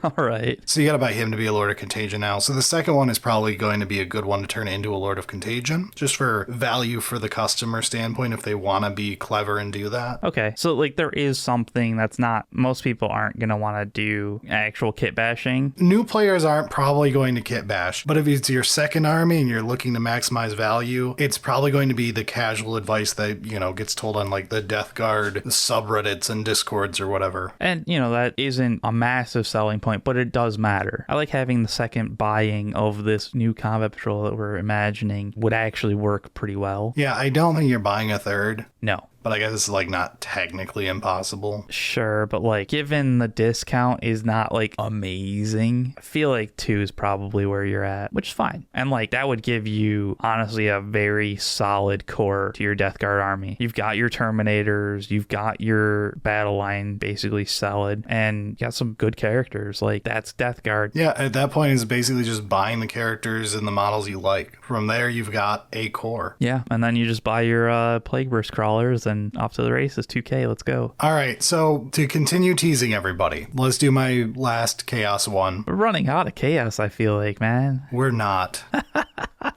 All right. So you gotta buy him to be a Lord of Contagion now. So the second one is probably going to be a good one to turn into a Lord of Contagion, just for value for the customer standpoint if they want to be clever and do that. Okay, so like there is something that's not, most people aren't going to want to do actual kit bashing. New players aren't probably going to kit bash, but if it's your second army and you're looking to maximize value, it's probably going to be the casual advice that, gets told on like the Death Guard subreddits and Discords or whatever. And, that isn't a massive selling point, but it does matter. I like having the second buying of this new combat patrol that we're imagining would actually work pretty well. Yeah, I don't think you're buying a third. No. But I guess it's like not technically impossible. Sure, but like given the discount is not like amazing, I feel like 2 is probably where you're at, which is fine. And like that would give you honestly a very solid core to your Death Guard army. You've got your Terminators, you've got your battle line basically solid, and you got some good characters. Like that's Death Guard. Yeah, at that point it's basically just buying the characters and the models you like. From there you've got a core. Yeah, and then you just buy your Plague Burst Crawlers and off to the races. 2K, let's go. All right, so to continue teasing everybody, let's do my last Chaos one. We're running out of Chaos, I feel like, man. We're not.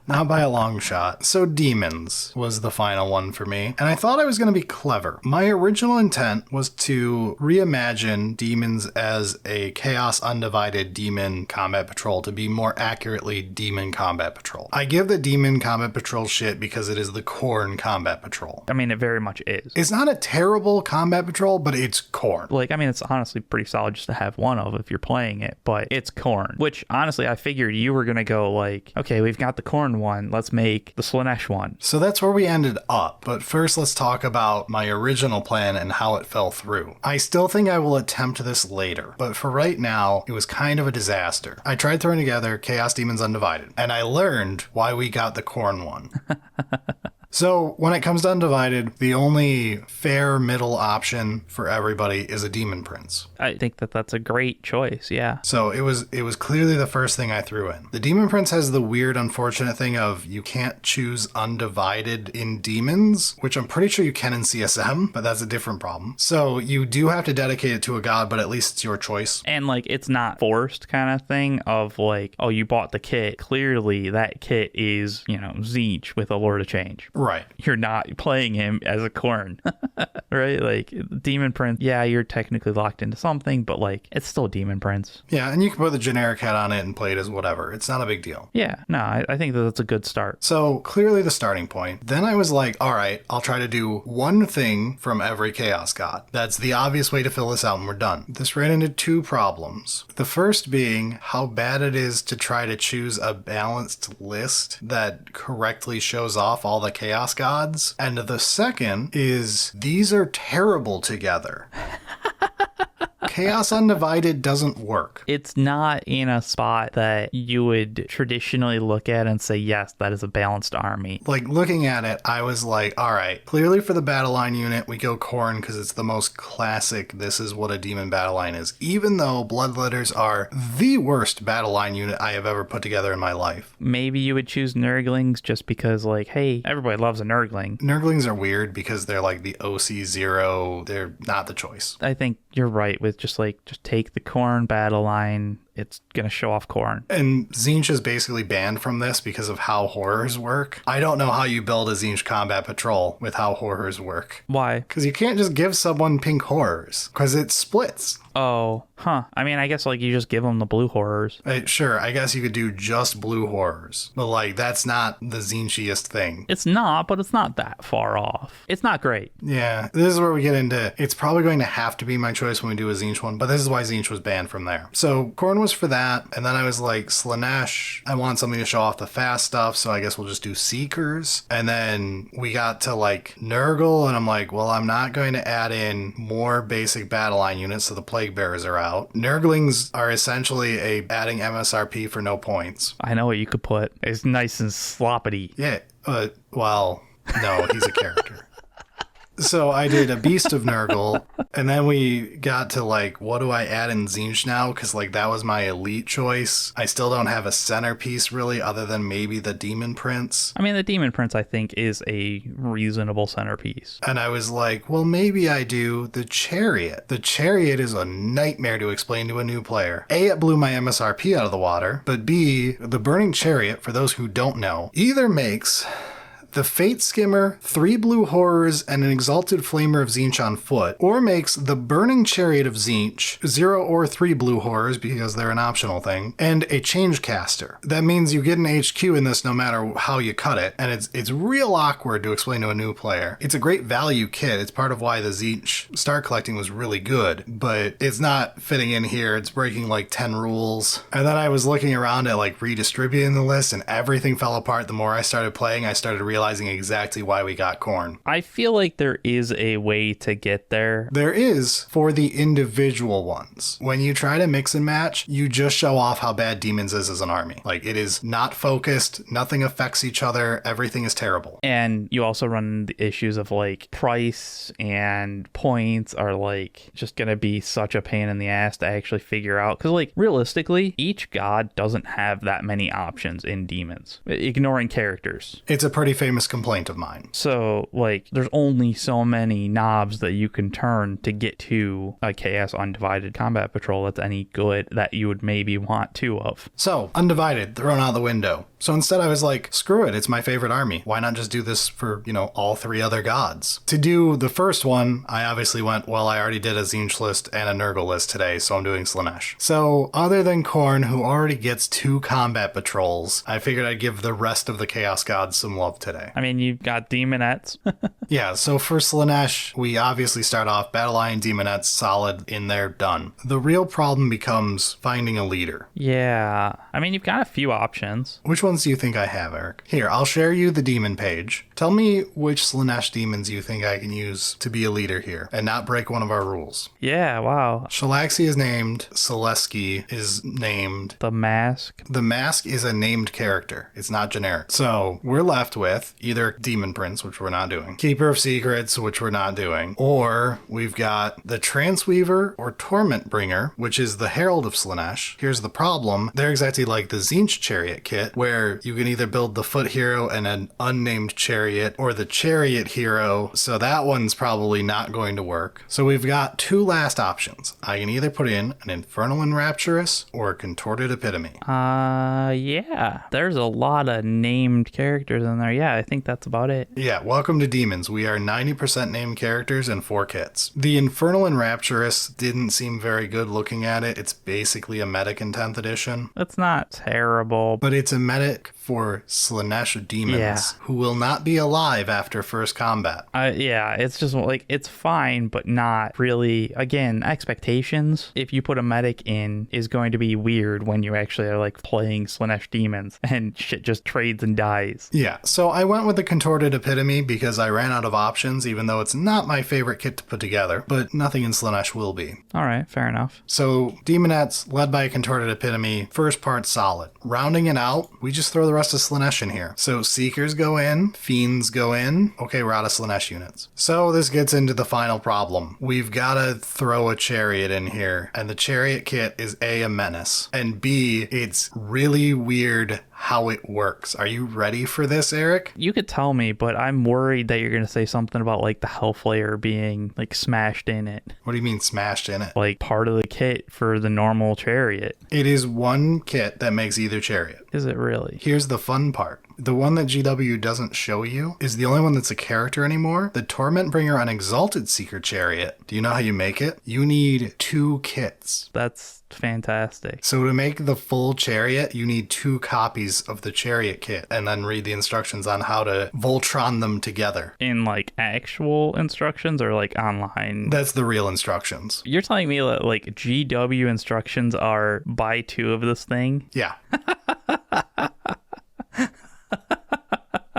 Not by a long shot. So Demons was the final one for me, and I thought I was going to be clever. My original intent was to reimagine Demons as a Chaos Undivided Demon Combat Patrol to be more accurately Demon Combat Patrol. I give the Demon Combat Patrol shit because it is the Khorne Combat Patrol. I mean, it very much is. It's not a terrible combat patrol, but it's Khorne. Like, I mean, it's honestly pretty solid just to have one of if you're playing it, but it's Khorne, which honestly, I figured you were going to go like, okay, we've got the Khorne one, let's make the Slaanesh one. So that's where we ended up. But first, let's talk about my original plan and how it fell through. I still think I will attempt this later, but for right now, it was kind of a disaster. I tried throwing together Chaos Demons Undivided, and I learned why we got the Khorne one. So when it comes to Undivided, the only fair middle option for everybody is a Demon Prince. I think that that's a great choice, yeah. So it was clearly the first thing I threw in. The Demon Prince has the weird, unfortunate thing of you can't choose Undivided in Demons, which I'm pretty sure you can in CSM, but that's a different problem. So you do have to dedicate it to a god, but at least it's your choice. And like, it's not forced kind of thing of like, oh, you bought the kit. Clearly that kit is, you know, Tzeentch with a Lord of Change. Right. You're not playing him as a Khorne, right? Like, Demon Prince, yeah, you're technically locked into something, but like, it's still Demon Prince. Yeah, and you can put the generic hat on it and play it as whatever. It's not a big deal. Yeah, no, I think that that's a good start. So clearly the starting point. Then I was like, all right, I'll try to do one thing from every Chaos God. That's the obvious way to fill this out and we're done. This ran into two problems. The first being how bad it is to try to choose a balanced list that correctly shows off all the Chaos Gods. And the second is these are terrible together. Chaos Undivided doesn't work. It's not in a spot that you would traditionally look at and say, yes, that is a balanced army. Like, looking at it, I was like, all right, clearly for the battle line unit, we go Khorne because it's the most classic, this is what a demon battle line is, even though Bloodletters are the worst battle line unit I have ever put together in my life. Maybe you would choose Nurglings just because, like, hey, everybody loves a Nurgling. Nurglings are weird because they're like the OC0, they're not the choice. I think you're right with just take the Khorne battle line. It's gonna show off Khorne. And Tzeentch is basically banned from this because of how horrors work. I don't know how you build a Tzeentch combat patrol with how horrors work. Why? Because you can't just give someone pink horrors, because it splits. Oh, huh. I mean, I guess like you just give them the blue horrors. Sure, I guess you could do just blue horrors, but like that's not the Tzeentchiest thing. It's not, but it's not that far off. It's not great. Yeah, this is where we get into, it's probably going to have to be my choice when we do a Tzeentch one, but this is why Tzeentch was banned from there. So Khorne was for that, and then I was like, Slaanesh, I want something to show off the fast stuff, so I guess we'll just do Seekers. And then we got to like Nurgle, and I'm like, well, I'm not going to add in more basic battle line units, so the Plague Bearers are out. Nurglings are essentially adding MSRP for no points. I know what you could put. It's nice and sloppity. Yeah, well, no, he's a character. So I did a Beast of Nurgle, and then we got to like, what do I add in Tzeentch now? Because like that was my elite choice. I still don't have a centerpiece really, other than maybe the Demon Prince. I mean, the Demon Prince, I think, is a reasonable centerpiece. And I was like, well, maybe I do the Chariot. The Chariot is a nightmare to explain to a new player. A, it blew my MSRP out of the water, but B, the Burning Chariot, for those who don't know, either makes the Fate Skimmer, 3 blue horrors, and an Exalted Flamer of Tzeentch on foot, or makes the Burning Chariot of Tzeentch, 0 or 3 blue horrors because they're an optional thing, and a Changecaster. That means you get an HQ in this no matter how you cut it, and it's real awkward to explain to a new player. It's a great value kit. It's part of why the Tzeentch Star Collecting was really good, but it's not fitting in here. It's breaking like 10 rules. And then I was looking around at like redistributing the list, and everything fell apart. The more I started playing, I started realizing exactly why we got Khorne. I feel like there is a way to get there. There is for the individual ones. When you try to mix and match, you just show off how bad Demons is as an army. Like, it is not focused, nothing affects each other, everything is terrible. And you also run the issues of like price and points are like just gonna be such a pain in the ass to actually figure out. Because like realistically, each god doesn't have that many options in Demons, ignoring characters. It's a pretty famous famous complaint of mine. So, like, there's only so many knobs that you can turn to get to a Chaos Undivided Combat Patrol that's any good that you would maybe want two of. So, Undivided, thrown out the window. So instead I was like, screw it, it's my favorite army. Why not just do this for, all three other gods? To do the first one, I obviously went, well, I already did a Tzeentch list and a Nurgle list today, so I'm doing Slaanesh. So, other than Khorne, who already gets 2 combat patrols, I figured I'd give the rest of the Chaos Gods some love today. I mean, you've got Demonettes. Yeah, so for Slaanesh, we obviously start off Battle Lion Demonettes, solid, in there, done. The real problem becomes finding a leader. Yeah. I mean, you've got a few options. Which ones do you think I have, Eric? Here, I'll share you the demon page. Tell me which Slaanesh demons you think I can use to be a leader here and not break one of our rules. Yeah, wow. Shalaxi is named. Selesky is named. The Mask. The Mask is a named character. It's not generic. So we're left with either Demon Prince, which we're not doing, Keeper of Secrets, which we're not doing, or we've got the Transweaver or Torment Bringer, which is the Herald of Slaanesh. Here's the problem. They're exactly like the Tzeentch Chariot kit, where you can either build the Foot Hero and an unnamed chariot, or the Chariot Hero, so that one's probably not going to work. So we've got 2 last options. I can either put in an Infernal Enrapturous or a Contorted Epitome. Yeah. There's a lot of named characters in there. Yeah, I think that's about it. Yeah, welcome to Demons. We are 90% named characters and 4 kits. The Infernal Enrapturous didn't seem very good looking at it. It's basically a medic in 10th edition. That's not terrible. But it's a medic for Slaanesh demons who will not be alive after first combat. Yeah, it's just like, it's fine, but not really. Again, expectations, if you put a medic in, is going to be weird when you actually are like playing Slaanesh demons and shit just trades and dies. Yeah, so I went with the Contorted Epitome because I ran out of options, even though it's not my favorite kit to put together, but nothing in Slaanesh will be. All right, fair enough. So Demonettes, led by a Contorted Epitome, first part solid. Rounding it out, we just throw the rest of Slaanesh in here. So Seekers go in, Fiends go in. Okay, we're out of Slaanesh units. So this gets into the final problem. We've got to throw a Chariot in here, and the Chariot kit is A menace, and B, it's really weird how it works. Are you ready for this, Eric? You could tell me, but I'm worried that you're going to say something about like the Hellflayer being like smashed in it. What do you mean smashed in it? Like part of the kit for the normal Chariot. It is one kit that makes either Chariot. Is it really? Here's the fun part. The one that GW doesn't show you is the only one that's a character anymore. The Torment Bringer on Exalted Seeker Chariot. Do you know how you make it? You need 2 kits. That's fantastic. So to make the full Chariot, you need 2 copies of the Chariot kit and then read the instructions on how to Voltron them together. In like actual instructions or like online? That's the real instructions. You're telling me that like GW instructions are buy 2 of this thing? Yeah.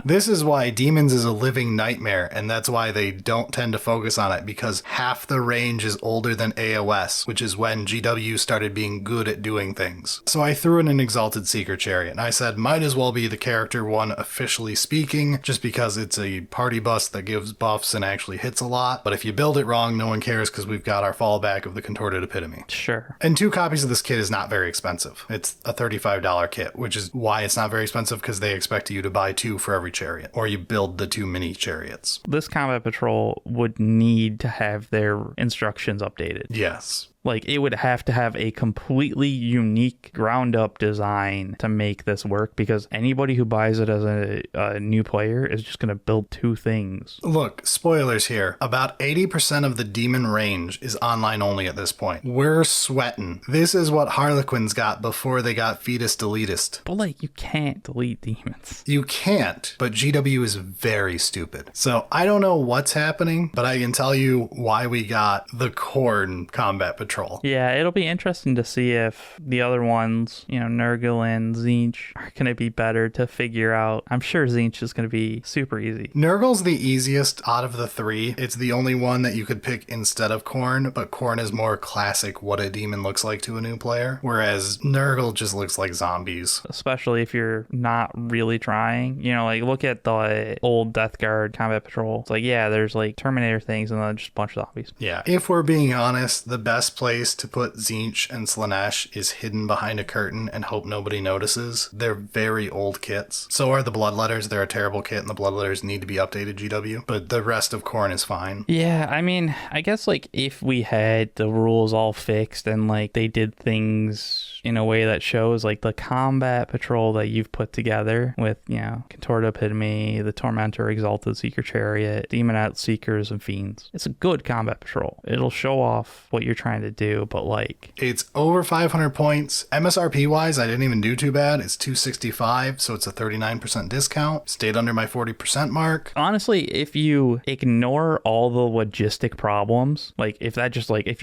This is why Demons is a living nightmare, and that's why they don't tend to focus on it, because half the range is older than AOS, which is when GW started being good at doing things. So I threw in an Exalted Seeker Chariot, and I said might as well be the character one officially speaking, just because it's a party bus that gives buffs and actually hits a lot, but if you build it wrong, no one cares because we've got our fallback of the Contorted Epitome. Sure. And 2 copies of this kit is not very expensive. It's a $35 kit, which is why it's not very expensive, because they expect you to buy 2 for every chariot, or you build the 2 mini chariots. This combat patrol would need to have their instructions updated. Yes. Like, it would have to have a completely unique ground-up design to make this work, because anybody who buys it as a new player is just going to build 2 things. Look, spoilers here. About 80% of the demon range is online only at this point. We're sweating. This is what Harlequins got before they got Fetus Deletist. But, like, you can't delete demons. You can't, but GW is very stupid. So I don't know what's happening, but I can tell you why we got the Khorne Combat Patrol. Yeah, it'll be interesting to see if the other ones, Nurgle and Tzeentch, are going to be better to figure out. I'm sure Tzeentch is going to be super easy. Nurgle's the easiest out of the 3. It's the only one that you could pick instead of Khorne, but Khorne is more classic what a demon looks like to a new player, whereas Nurgle just looks like zombies. Especially if you're not really trying. Like, look at the old Death Guard Combat Patrol. It's like, yeah, there's like Terminator things and then just a bunch of zombies. Yeah, if we're being honest, the best player place to put Tzeentch and Slaanesh is hidden behind a curtain and hope nobody notices. They're very old kits. So are the Bloodletters. They're a terrible kit, and the Bloodletters need to be updated, GW. But the rest of Khorne is fine. Yeah, I mean, I guess like if we had the rules all fixed and like they did things in a way that shows like the combat patrol that you've put together with, you know, Contorted Epitome, the Tormentor, Exalted Seeker Chariot, Demonette Seekers, and Fiends. It's a good combat patrol. It'll show off what you're trying to do, but like... It's over 500 points. MSRP-wise, I didn't even do too bad. It's 265, so it's a 39% discount. Stayed under my 40% mark. Honestly, if you ignore all the logistic problems, like if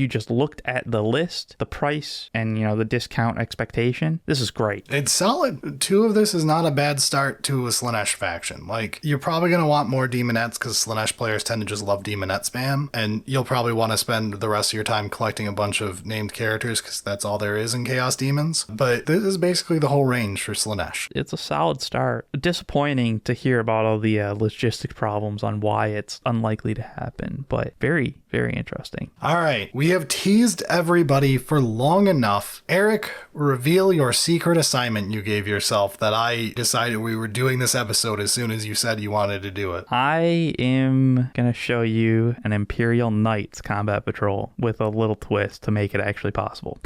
you just looked at the list, the price, and, you know, the discount expectation, this is great. It's solid. 2 of this is not a bad start to a Slaanesh faction. Like, you're probably going to want more Demonettes because Slaanesh players tend to just love Demonette spam, and you'll probably want to spend the rest of your time collecting a bunch of named characters because that's all there is in Chaos Demons. But this is basically the whole range for Slaanesh. It's a solid start. Disappointing to hear about all the logistic problems on why it's unlikely to happen, but very, very interesting. All right, we have teased everybody for long enough. Eric, reveal your secret assignment you gave yourself that I decided we were doing this episode as soon as you said you wanted to do it. I am going to show you an Imperial Knights combat patrol with a little twist to make it actually possible.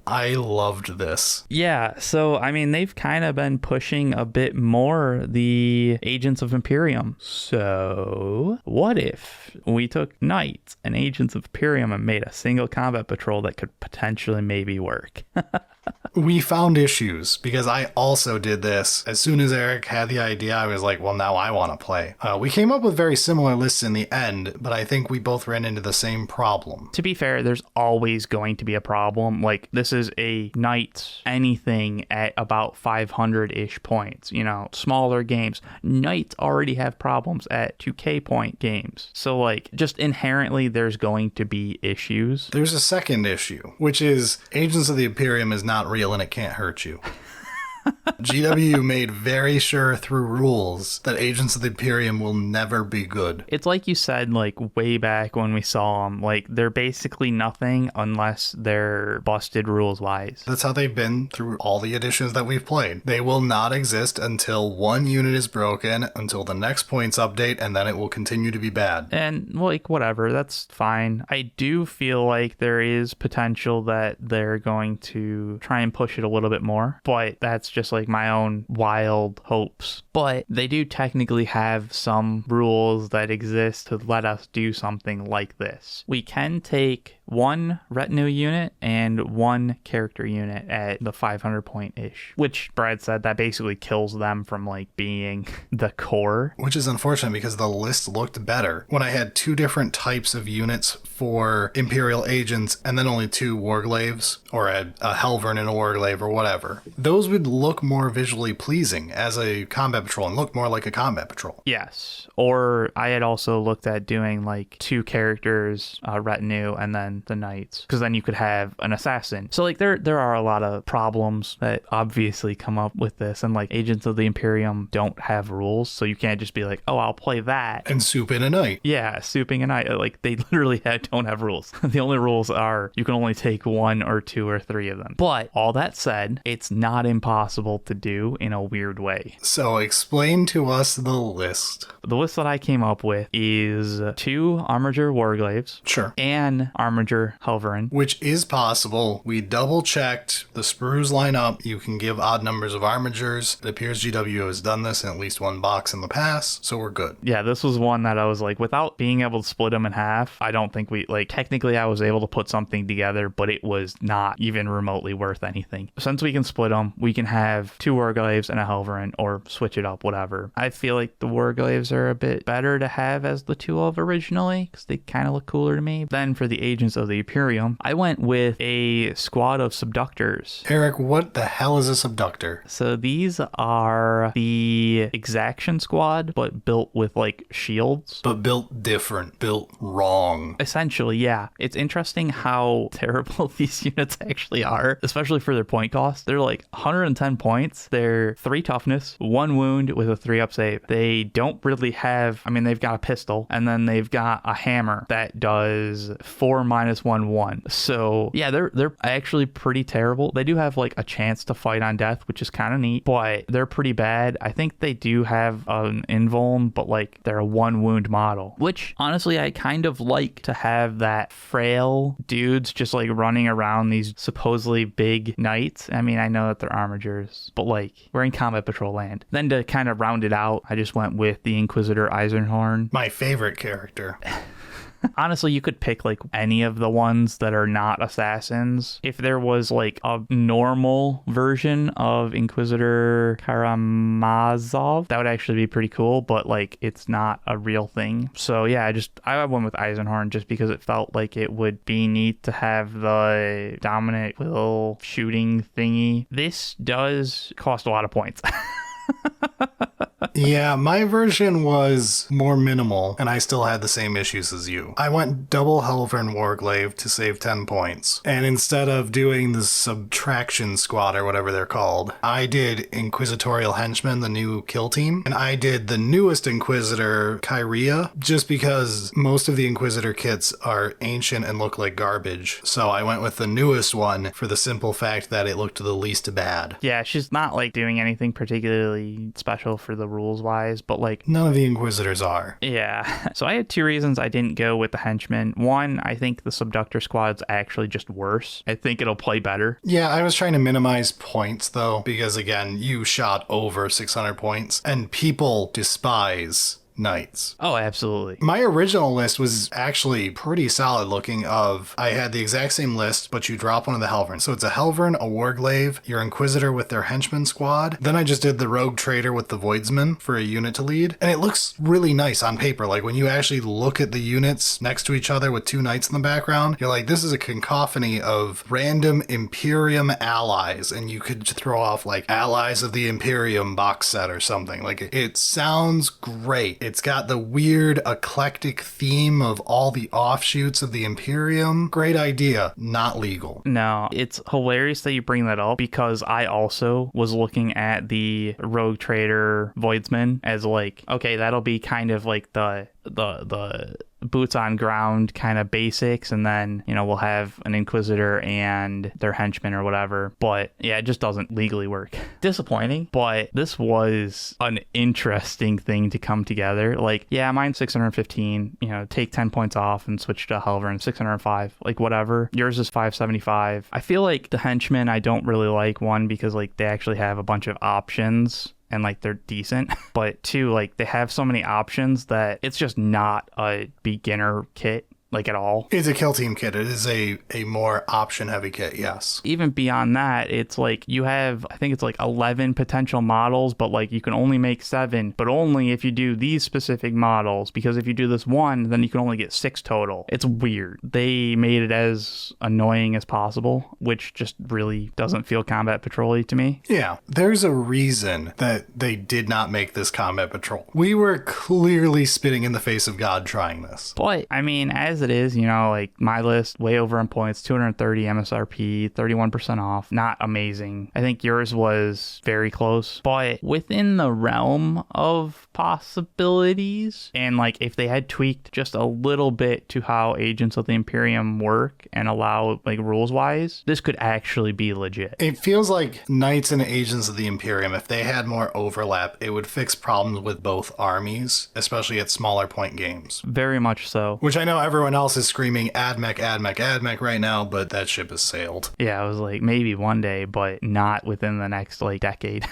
I loved this. Yeah, so I mean, they've kind of been pushing a bit more the Agents of Imperium. So what if we took Knights and Agents of Imperium and made a single combat patrol that could potentially maybe work? We found issues because I also did this. As soon as Eric had the idea, I was like, well, now I want to play. We came up with very similar lists in the end, but I think we both ran into the same problem. To be fair, there's always going to be a problem. Like, this is a Knights anything at about 500-ish points. You know, smaller games. Knights already have problems at 2K point games. So, like, just inherently, there's going to be issues. There's a second issue, which is Agents of the Imperium is not real and it can't hurt you. GW made very sure through rules that Agents of the Imperium will never be good. It's like you said, like, way back when we saw them. Like, they're basically nothing unless they're busted rules-wise. That's how they've been through all the editions that we've played. They will not exist until one unit is broken, until the next points update, and then it will continue to be bad. And, like, whatever, that's fine. I do feel like there is potential that they're going to try and push it a little bit more, but that's just like my own wild hopes. But they do technically have some rules that exist to let us do something like this. We can take one retinue unit and one character unit at the 500 point ish, which Brad said that basically kills them from like being the core. Which is unfortunate because the list looked better when I had 2 different types of units for Imperial agents and then only 2 Warglaves, or a Helvern and a Warglaive or whatever. Those would look more visually pleasing as a combat patrol and look more like a combat patrol. Yes. Or I had also looked at doing like 2 characters, retinue, and then the knights, because then you could have an assassin. So like there are a lot of problems that obviously come up with this, and like Agents of the Imperium don't have rules, so you can't just be like, oh, I'll play that and soup in a knight. Yeah, souping a knight. Like, they literally don't have rules. The only rules are you can only take 1 or 2 or 3 of them. But all that said, it's not impossible to do in a weird way. So explain to us the list. The list that I came up with is 2 Armiger Warglaves. Sure. And Armiger Helverin. Which is possible. We double checked the sprues line up. You can give odd numbers of Armigers. It appears GW has done this in at least 1 box in the past, so we're good. Yeah, this was one that I was like, without being able to split them in half, I don't think technically I was able to put something together, but it was not even remotely worth anything. Since we can split them, we can have 2 Warglaves and a Helverin, or switch it up, whatever. I feel like the Warglaves are a bit better to have as the 2 of originally, because they kind of look cooler to me. Then for the Agents of the Imperium, I went with a squad of Subductors. Eric, what the hell is a Subductor? So these are the Exaction squad, but built with like shields. But built different, built wrong. Essentially, yeah. It's interesting how terrible these units actually are, especially for their point cost. They're like 110 points. They're 3 toughness, 1 wound with a 3 up save. They don't really have, they've got a pistol, and then they've got a hammer that does 4 -1/-1. So yeah, they're actually pretty terrible. They do have like a chance to fight on death, which is kind of neat, but they're pretty bad. I think they do have an invuln, but like they're a 1 wound model, which honestly I kind of like to have that frail dudes just like running around these supposedly big knights. I mean, I know that they're armigers, but like we're in combat patrol land. Then to kind of round it out, I just went with the Inquisitor Eisenhorn. My favorite character. Honestly, you could pick like any of the ones that are not assassins. If there was like a normal version of Inquisitor Karamazov, that would actually be pretty cool, but like it's not a real thing. So yeah, I went with Eisenhorn just because it felt like it would be neat to have the dominant will shooting thingy. This does cost a lot of points. Yeah, my version was more minimal, and I still had the same issues as you. I went double Helvern Warglaive to save 10 points, and instead of doing the subtraction squad or whatever they're called, I did Inquisitorial Henchmen, the new kill team, and I did the newest Inquisitor, Kyria, just because most of the Inquisitor kits are ancient and look like garbage. So I went with the newest one for the simple fact that it looked the least bad. Yeah, she's not like doing anything particularly special for the rules wise, but like none of the Inquisitors are. Yeah. So I had 2 reasons I didn't go with the henchmen. One, I think the subductor squad's actually just worse. I think it'll play better. Yeah, I was trying to minimize points though, because again, you shot over 600 points and people despise knights. Oh, absolutely. My original list was actually pretty solid looking I had the exact same list, but you drop one of the Helvern. So it's a Helvern, a Warglaive, your Inquisitor with their henchman squad. Then I just did the Rogue Trader with the Voidsman for a unit to lead. And it looks really nice on paper. Like when you actually look at the units next to each other with 2 knights in the background, you're like, this is a cacophony of random Imperium allies. And you could throw off like Allies of the Imperium box set or something. Like it sounds great. It's got the weird eclectic theme of all the offshoots of the Imperium. Great idea. Not legal. No, it's hilarious that you bring that up because I also was looking at the Rogue Trader Voidsman as like, okay, that'll be kind of like the boots on ground kind of basics, and then we'll have an Inquisitor and their henchmen or whatever. But yeah, it just doesn't legally work. Disappointing, but this was an interesting thing to come together. Like, yeah, mine's 615, take 10 points off and switch to Helvern, 605, like whatever. Yours is 575. I feel like the henchmen I don't really like, one because like they actually have a bunch of options and like they're decent, but 2, like they have so many options that it's just not a beginner kit like at all. It's a kill team kit. It is a more option heavy kit, yes. Even beyond that, it's like you have, I think it's like 11 potential models, but like you can only make 7, but only if you do these specific models, because if you do this one, then you can only get 6 total. It's weird. They made it as annoying as possible, which just really doesn't feel combat patrol-y to me. Yeah, there's a reason that they did not make this combat patrol. We were clearly spitting in the face of God trying this. But I mean, as it is, like my list way over in points, 230 MSRP, 31% off, not amazing. I think yours was very close, but within the realm of possibilities. And like if they had tweaked just a little bit to how Agents of the Imperium work and allow like rules wise, this could actually be legit. It feels like Knights and Agents of the Imperium, if they had more overlap, it would fix problems with both armies, especially at smaller point games. Very much so. Which I know everyone else is screaming AdMech right now, but that ship has sailed. Yeah, I was like, maybe one day, but not within the next like decade.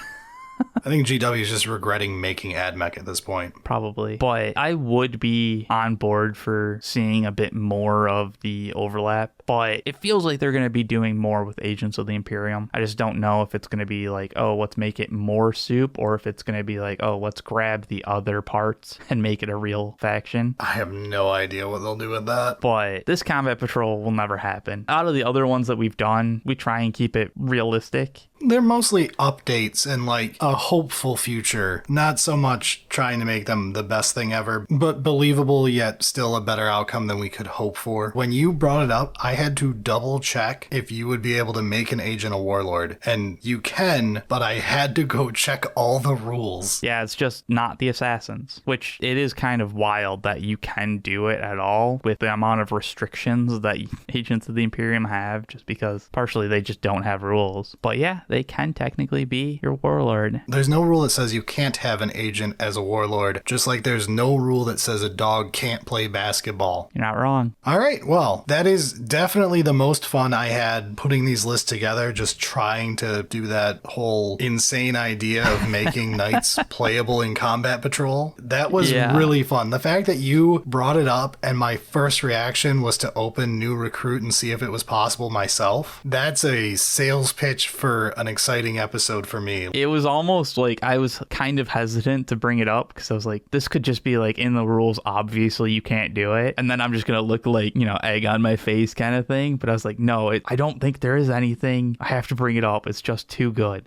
I think GW is just regretting making AdMech at this point. Probably. But I would be on board for seeing a bit more of the overlap. But it feels like they're going to be doing more with Agents of the Imperium. I just don't know if it's going to be like, oh, let's make it more soup, or if it's going to be like, oh, let's grab the other parts and make it a real faction. I have no idea what they'll do with that. But this combat patrol will never happen. Out of the other ones that we've done, we try and keep it realistic. They're mostly updates and like a hopeful future. Not so much trying to make them the best thing ever, but believable yet still a better outcome than we could hope for. When you brought it up, I had to double check if you would be able to make an agent a warlord. And you can, but I had to go check all the rules. Yeah, it's just not the assassins, which it is kind of wild that you can do it at all with the amount of restrictions that agents of the Imperium have, just because partially they just don't have rules. But yeah, they can technically be your warlord. There's no rule that says you can't have an agent as a warlord, just like there's no rule that says a dog can't play basketball. You're not wrong. All right, well, that is definitely the most fun I had putting these lists together, just trying to do that whole insane idea of making knights playable in combat patrol. That was really fun. The fact that you brought it up and my first reaction was to open New Recruit and see if it was possible myself, that's a sales pitch for an exciting episode for me. It was almost like I was kind of hesitant to bring it up because I was like, this could just be like in the rules, obviously you can't do it. And then I'm just going to look like, you know, egg on my face kind of thing. But I was like, no, I don't think there is anything. I have to bring it up. It's just too good.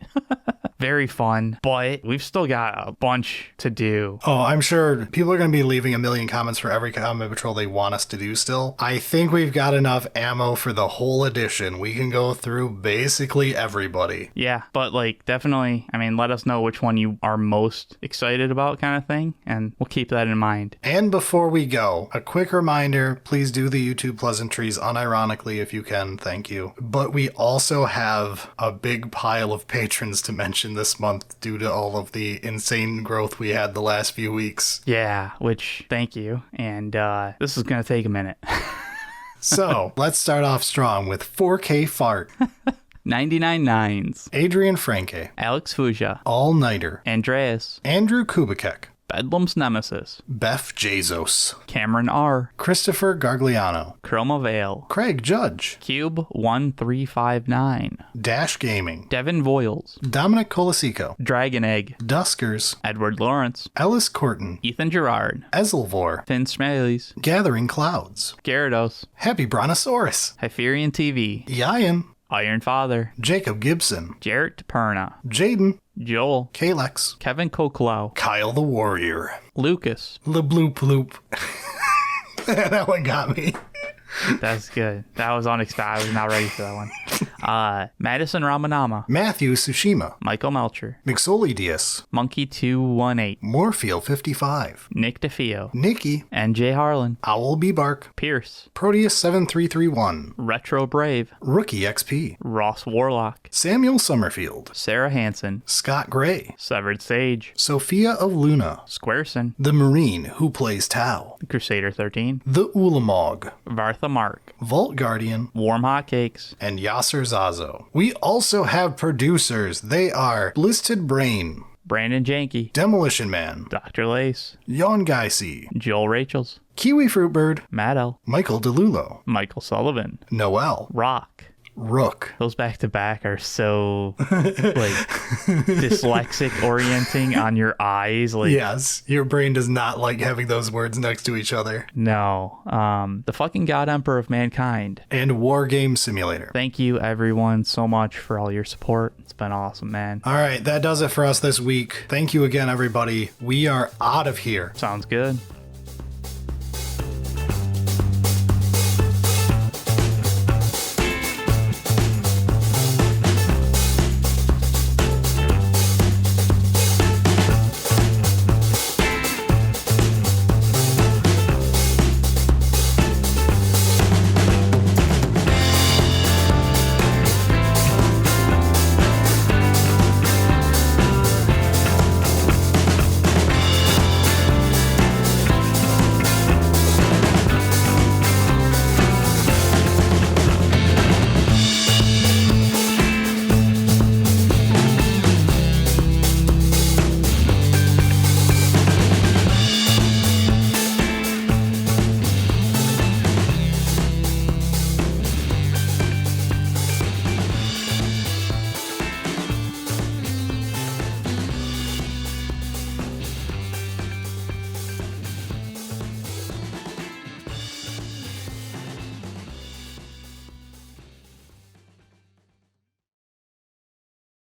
Very fun, but we've still got a bunch to do. Oh, I'm sure people are going to be leaving a million comments for every combat patrol they want us to do still. I think we've got enough ammo for the whole edition. We can go through basically everybody. Yeah, but like definitely, I mean, let us know which one you are most excited about kind of thing, and we'll keep that in mind. And before we go, a quick reminder, please do the YouTube pleasantries unironically if you can, thank you. But we also have a big pile of patrons to mention this month due to all of the insane growth we had the last few weeks. Yeah, which thank you. And this is going to take a minute. So let's start off strong with 4K Fart, 99 Nines, Adrian Franke, Alex Fuja, All Nighter, Andreas, Andrew Kubikek, Bedlam's Nemesis, Beth Jesus, Cameron R, Christopher Gargliano, Chroma Vale, Craig Judge, Cube 1359, Dash Gaming, Devin Voiles, Dominic Colasico, Dragon Egg, Duskers, Edward Lawrence, Ellis Corton, Ethan Gerard, Ezelvor, Finn Smileys, Gathering Clouds, Gyarados, Happy Brontosaurus, Hyperion TV, Yayan, Iron Father, Jacob Gibson, Jarrett Perna, Jaden, Joel, Kalex, Kevin Koklow, Kyle the Warrior, Lucas. LeBloop Loop. That one got me. That's good. That was unexpected. I was not ready for that one. Madison Ramanama, Matthew Tsushima, Michael Melcher, Mixolidius, Monkey218, Morpheal 55, Nick DeFeo, Nikki, NJ Harlan, Owl B Bark, Pierce, Proteus 7331, Retro Brave, Rookie XP, Ross Warlock, Samuel Summerfield, Sarah Hansen, Scott Gray, Severed Sage, Sophia of Luna, Squareson, the Marine who plays Tau, Crusader 13, the Ulamog, Vartha Mark, Vault Guardian, Warm Hotcakes, and Yasser Zazo. We also have producers. They are Blisted Brain, Brandon Janke, Demolition Man, Dr. Lace, Yon Geisy, Joel Rachels, Kiwi Fruitbird, Matt L, Michael DeLulo, Michael Sullivan, Noel, Rock. Rook. Those back to back are so like dyslexic orienting on your eyes. Like, yes, your brain does not like having those words next to each other. no. The fucking God Emperor of Mankind. And War Game Simulator. Thank you everyone so much for all your support. It's been awesome, man. All right, that does it for us this week. Thank you again, everybody. We are out of here. Sounds good.